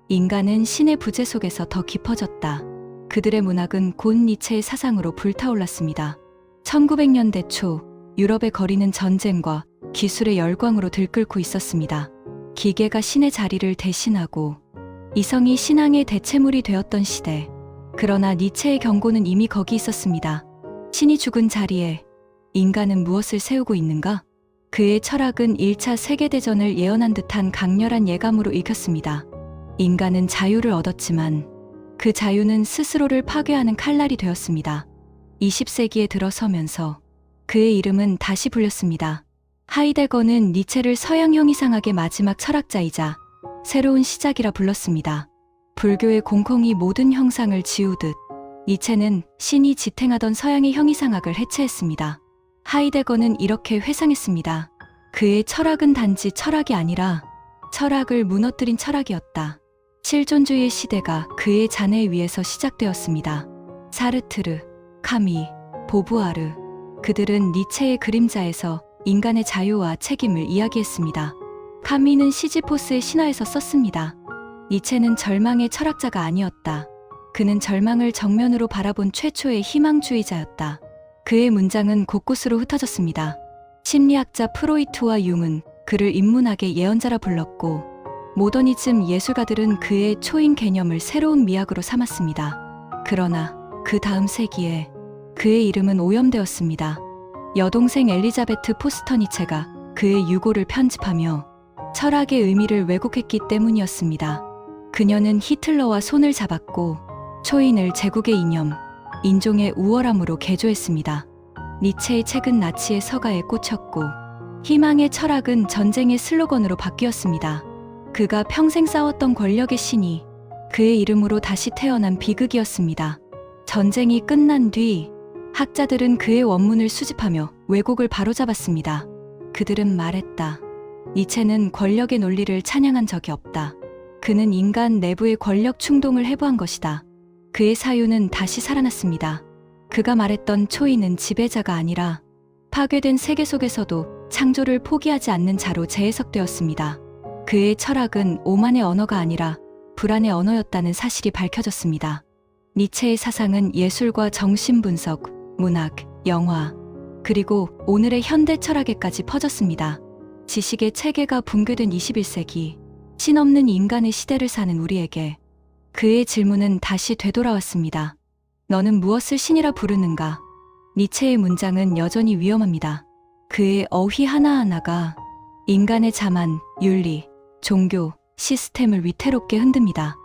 S1: 인간은 신의 부재 속에서 더 깊어졌다. 그들의 문학은 곧 니체의 사상으로 불타올랐습니다. 1900년대 초 유럽의 거리는 전쟁과 기술의 열광으로 들끓고 있었습니다. 기계가 신의 자리를 대신하고 이성이 신앙의 대체물이 되었던 시대. 그러나 니체의 경고는 이미 거기 있었습니다. 신이 죽은 자리에 인간은 무엇을 세우고 있는가? 그의 철학은 1차 세계대전을 예언한 듯한 강렬한 예감으로 읽혔습니다. 인간은 자유를 얻었지만 그 자유는 스스로를 파괴하는 칼날이 되었습니다. 20세기에 들어서면서 그의 이름은 다시 불렸습니다. 하이데거는 니체를 서양 형이상학의 마지막 철학자이자 새로운 시작이라 불렀습니다. 불교의 공공이 모든 형상을 지우듯 니체는 신이 지탱하던 서양의 형이상학을 해체했습니다. 하이데거는 이렇게 회상했습니다. 그의 철학은 단지 철학이 아니라 철학을 무너뜨린 철학이었다. 실존주의의 시대가 그의 잔해 위에서 시작되었습니다. 사르트르, 카미, 보부아르, 그들은 니체의 그림자에서 인간의 자유와 책임을 이야기했습니다. 카미는 시지포스의 신화에서 썼습니다. 니체는 절망의 철학자가 아니었다. 그는 절망을 정면으로 바라본 최초의 희망주의자였다. 그의 문장은 곳곳으로 흩어졌습니다. 심리학자 프로이트와 융은 그를 인문학의 예언자라 불렀고, 모더니즘 예술가들은 그의 초인 개념을 새로운 미학으로 삼았습니다. 그러나 그 다음 세기에 그의 이름은 오염되었습니다. 여동생 엘리자베트 포스터 니체가 그의 유고를 편집하며 철학의 의미를 왜곡했기 때문이었습니다. 그녀는 히틀러와 손을 잡았고 초인을 제국의 이념, 인종의 우월함으로 개조했습니다. 니체의 책은 나치의 서가에 꽂혔고 희망의 철학은 전쟁의 슬로건으로 바뀌었습니다. 그가 평생 싸웠던 권력의 신이 그의 이름으로 다시 태어난 비극이었습니다. 전쟁이 끝난 뒤 학자들은 그의 원문을 수집하며 왜곡을 바로잡았습니다. 그들은 말했다. 니체는 권력의 논리를 찬양한 적이 없다. 그는 인간 내부의 권력 충동을 해부한 것이다. 그의 사유는 다시 살아났습니다. 그가 말했던 초인은 지배자가 아니라 파괴된 세계 속에서도 창조를 포기하지 않는 자로 재해석되었습니다. 그의 철학은 오만의 언어가 아니라 불안의 언어였다는 사실이 밝혀졌습니다. 니체의 사상은 예술과 정신분석, 문학, 영화, 그리고 오늘의 현대 철학에까지 퍼졌습니다. 지식의 체계가 붕괴된 21세기, 신없는 인간의 시대를 사는 우리에게 그의 질문은 다시 되돌아왔습니다. 너는 무엇을 신이라 부르는가? 니체의 문장은 여전히 위험합니다. 그의 어휘 하나하나가 인간의 자만, 윤리, 종교, 시스템을 위태롭게 흔듭니다.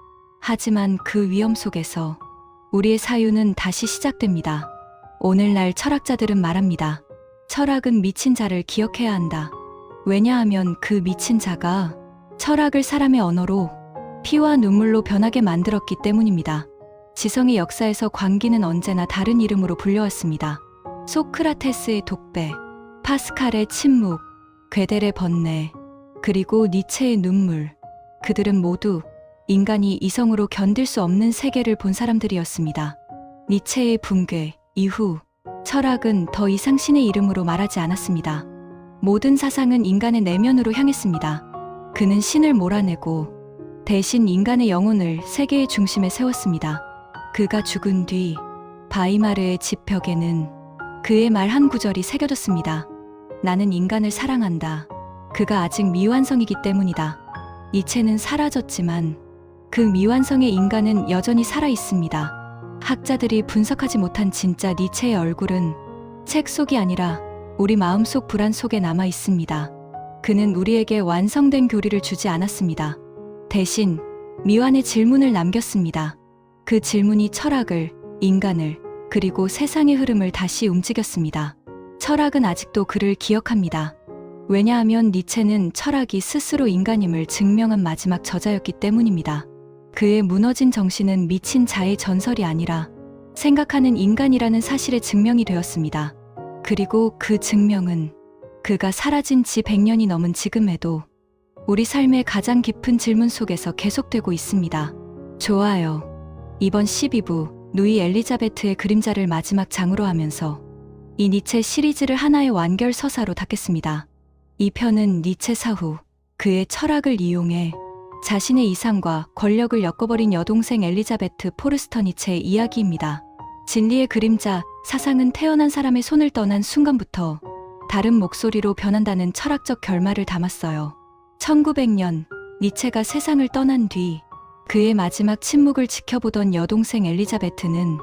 S1: 하지만 그 위험 속에서 우리의 사유는 다시 시작됩니다. 오늘날 철학자들은 말합니다. 철학은 미친 자를 기억해야 한다. 왜냐하면 그 미친 자가 철학을 사람의 언어로 피와 눈물로 변하게 만들었기 때문입니다. 지성의 역사에서 광기는 언제나 다른 이름으로 불려왔습니다. 소크라테스의 독배, 파스칼의 침묵, 괴델의 번뇌, 그리고 니체의 눈물. 그들은 모두 인간이 이성으로 견딜 수 없는 세계를 본 사람들이었습니다. 니체의 붕괴 이후 철학은 더 이상 신의 이름으로 말하지 않았습니다. 모든 사상은 인간의 내면으로 향했습니다. 그는 신을 몰아내고 대신 인간의 영혼을 세계의 중심에 세웠습니다. 그가 죽은 뒤 바이마르의 집벽에는 그의 말 한 구절이 새겨졌습니다. 나는 인간을 사랑한다. 그가 아직 미완성이기 때문이다. 니체는 사라졌지만 그 미완성의 인간은 여전히 살아 있습니다. 학자들이 분석하지 못한 진짜 니체의 얼굴은 책 속이 아니라 우리 마음속 불안 속에 남아 있습니다. 그는 우리에게 완성된 교리를 주지 않았습니다. 대신 미완의 질문을 남겼습니다. 그 질문이 철학을, 인간을, 그리고 세상의 흐름을 다시 움직였습니다. 철학은 아직도 그를 기억합니다. 왜냐하면 니체는 철학이 스스로 인간임을 증명한 마지막 저자였기 때문입니다. 그의 무너진 정신은 미친 자의 전설이 아니라 생각하는 인간이라는 사실의 증명이 되었습니다. 그리고 그 증명은 그가 사라진 지 100년이 넘은 지금에도 우리 삶의 가장 깊은 질문 속에서 계속되고 있습니다. 좋아요. 이번 12부 누이 엘리자베트의 그림자를 마지막 장으로 하면서 이 니체 시리즈를 하나의 완결 서사로 닫겠습니다. 이 편은 니체 사후 그의 철학을 이용해 자신의 이상과 권력을 엮어버린 여동생 엘리자베트 포르스터 니체의 이야기입니다. 진리의 그림자, 사상은 태어난 사람의 손을 떠난 순간부터 다른 목소리로 변한다는 철학적 결말을 담았어요. 1900년 니체가 세상을 떠난 뒤 그의 마지막 침묵을 지켜보던 여동생 엘리자베트는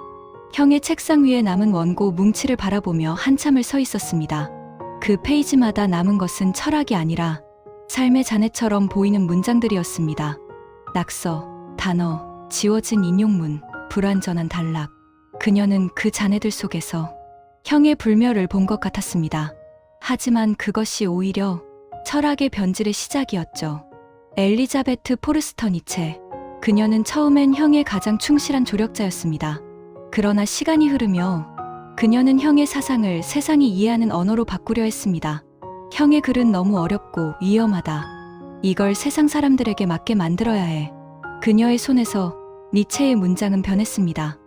S1: 형의 책상 위에 남은 원고 뭉치를 바라보며 한참을 서 있었습니다. 그 페이지마다 남은 것은 철학이 아니라 삶의 잔해처럼 보이는 문장들이었습니다. 낙서, 단어, 지워진 인용문, 불완전한 단락. 그녀는 그 잔해들 속에서 형의 불멸을 본 것 같았습니다. 하지만 그것이 오히려 철학의 변질의 시작이었죠. 엘리자베트 포르스터 니체. 그녀는 처음엔 형의 가장 충실한 조력자였습니다. 그러나 시간이 흐르며 그녀는 형의 사상을 세상이 이해하는 언어로 바꾸려 했습니다. 형의 글은 너무 어렵고 위험하다. 이걸 세상 사람들에게 맞게 만들어야 해. 그녀의 손에서 니체의 문장은 변했습니다.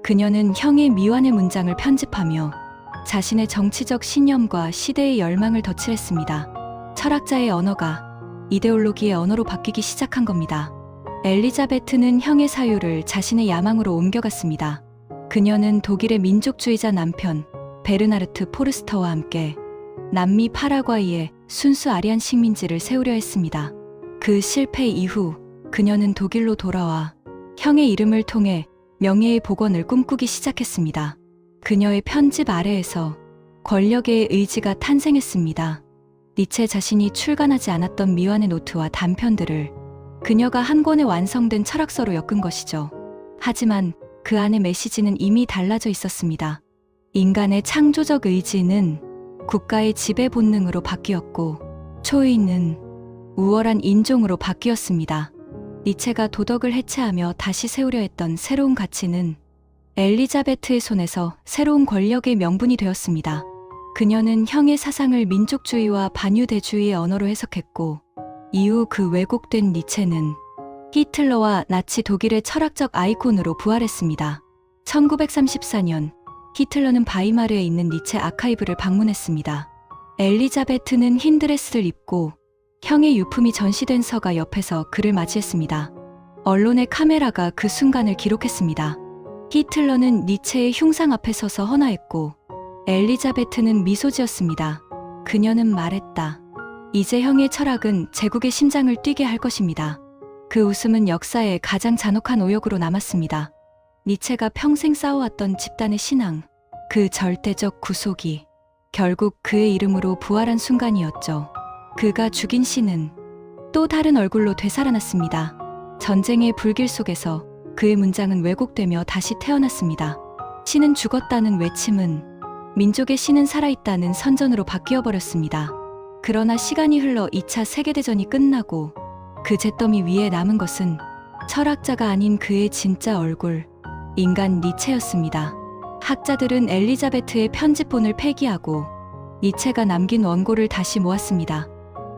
S1: 그녀는 형의 미완의 문장을 편집하며 자신의 정치적 신념과 시대의 열망을 덧칠했습니다. 철학자의 언어가 이데올로기의 언어로 바뀌기 시작한 겁니다. 엘리자베트는 형의 사유를 자신의 야망으로 옮겨갔습니다. 그녀는 독일의 민족주의자 남편 베르나르트 포르스터와 함께 남미 파라과이에 순수 아리안 식민지를 세우려 했습니다. 그 실패 이후 그녀는 독일로 돌아와 형의 이름을 통해 명예의 복원을 꿈꾸기 시작했습니다. 그녀의 편집 아래에서 권력의 의지가 탄생했습니다. 니체 자신이 출간하지 않았던 미완의 노트와 단편들을 그녀가 한 권의 완성된 철학서로 엮은 것이죠. 하지만 그 안의 메시지는 이미 달라져 있었습니다. 인간의 창조적 의지는 국가의 지배 본능으로 바뀌었고 초인은 우월한 인종으로 바뀌었습니다. 니체가 도덕을 해체하며 다시 세우려 했던 새로운 가치는 엘리자베트의 손에서 새로운 권력의 명분이 되었습니다. 그녀는 형의 사상을 민족주의와 반유대주의의 언어로 해석했고 이후 그 왜곡된 니체는 히틀러와 나치 독일의 철학적 아이콘으로 부활했습니다. 1934년 히틀러는 바이마르에 있는 니체 아카이브를 방문했습니다. 엘리자베트는 흰 드레스를 입고 형의 유품이 전시된 서가 옆에서 그를 맞이했습니다. 언론의 카메라가 그 순간을 기록했습니다. 히틀러는 니체의 흉상 앞에 서서 헌화했고 엘리자베트는 미소 지었습니다. 그녀는 말했다. 이제 형의 철학은 제국의 심장을 뛰게 할 것입니다. 그 웃음은 역사의 가장 잔혹한 오역으로 남았습니다. 니체가 평생 쌓아왔던 집단의 신앙, 그 절대적 구속이 결국 그의 이름으로 부활한 순간이었죠. 그가 죽인 신은 또 다른 얼굴로 되살아났습니다. 전쟁의 불길 속에서 그의 문장은 왜곡되며 다시 태어났습니다. 신은 죽었다는 외침은 민족의 신은 살아있다는 선전으로 바뀌어버렸습니다. 그러나 시간이 흘러 2차 세계대전이 끝나고 그 잿더미 위에 남은 것은 철학자가 아닌 그의 진짜 얼굴, 인간 니체였습니다. 학자들은 엘리자베트의 편집본을 폐기하고 니체가 남긴 원고를 다시 모았습니다.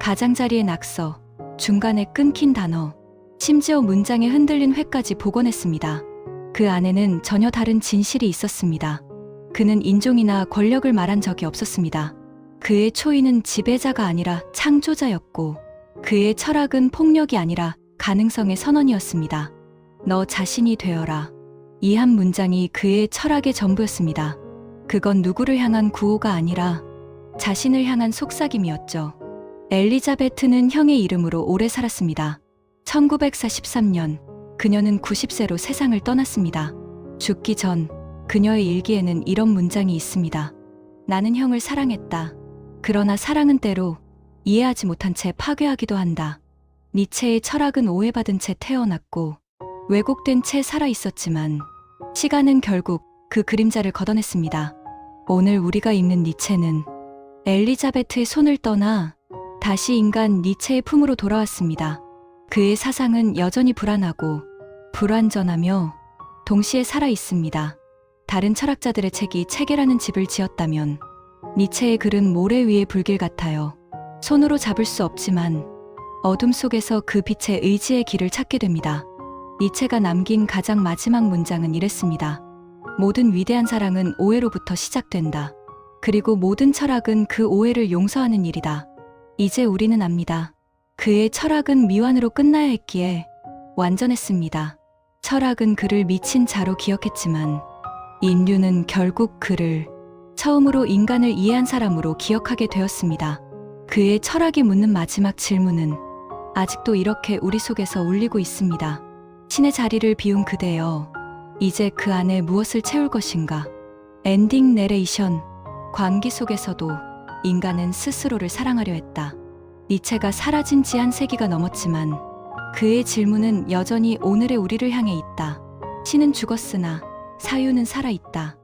S1: 가장자리의 낙서, 중간에 끊긴 단어, 심지어 문장의 흔들린 획까지 복원했습니다. 그 안에는 전혀 다른 진실이 있었습니다. 그는 인종이나 권력을 말한 적이 없었습니다. 그의 초인은 지배자가 아니라 창조자였고 그의 철학은 폭력이 아니라 가능성의 선언이었습니다. 너 자신이 되어라. 이 한 문장이 그의 철학의 전부였습니다. 그건 누구를 향한 구호가 아니라 자신을 향한 속삭임이었죠. 엘리자베트는 형의 이름으로 오래 살았습니다. 1943년 그녀는 90세로 세상을 떠났습니다. 죽기 전 그녀의 일기에는 이런 문장이 있습니다. 나는 형을 사랑했다. 그러나 사랑은 때로 이해하지 못한 채 파괴하기도 한다. 니체의 철학은 오해받은 채 태어났고 왜곡된 채 살아있었지만 시간은 결국 그 그림자를 걷어냈습니다. 오늘 우리가 읽는 니체는 엘리자베트의 손을 떠나 다시 인간 니체의 품으로 돌아왔습니다. 그의 사상은 여전히 불안하고 불완전하며 동시에 살아있습니다. 다른 철학자들의 책이 체계라는 집을 지었다면 니체의 글은 모래 위의 불길 같아요. 손으로 잡을 수 없지만 어둠 속에서 그 빛의 의지의 길을 찾게 됩니다. 니체가 남긴 가장 마지막 문장은 이랬습니다. 모든 위대한 사랑은 오해로부터 시작된다. 그리고 모든 철학은 그 오해를 용서하는 일이다. 이제 우리는 압니다. 그의 철학은 미완으로 끝나야 했기에 완전했습니다. 철학은 그를 미친 자로 기억했지만 인류는 결국 그를 처음으로 인간을 이해한 사람으로 기억하게 되었습니다. 그의 철학이 묻는 마지막 질문은 아직도 이렇게 우리 속에서 울리고 있습니다. 신의 자리를 비운 그대여, 이제 그 안에 무엇을 채울 것인가? 엔딩 내레이션. 광기 속에서도 인간은 스스로를 사랑하려 했다. 니체가 사라진 지 한 세기가 넘었지만 그의 질문은 여전히 오늘의 우리를 향해 있다. 신은 죽었으나 사유는 살아있다.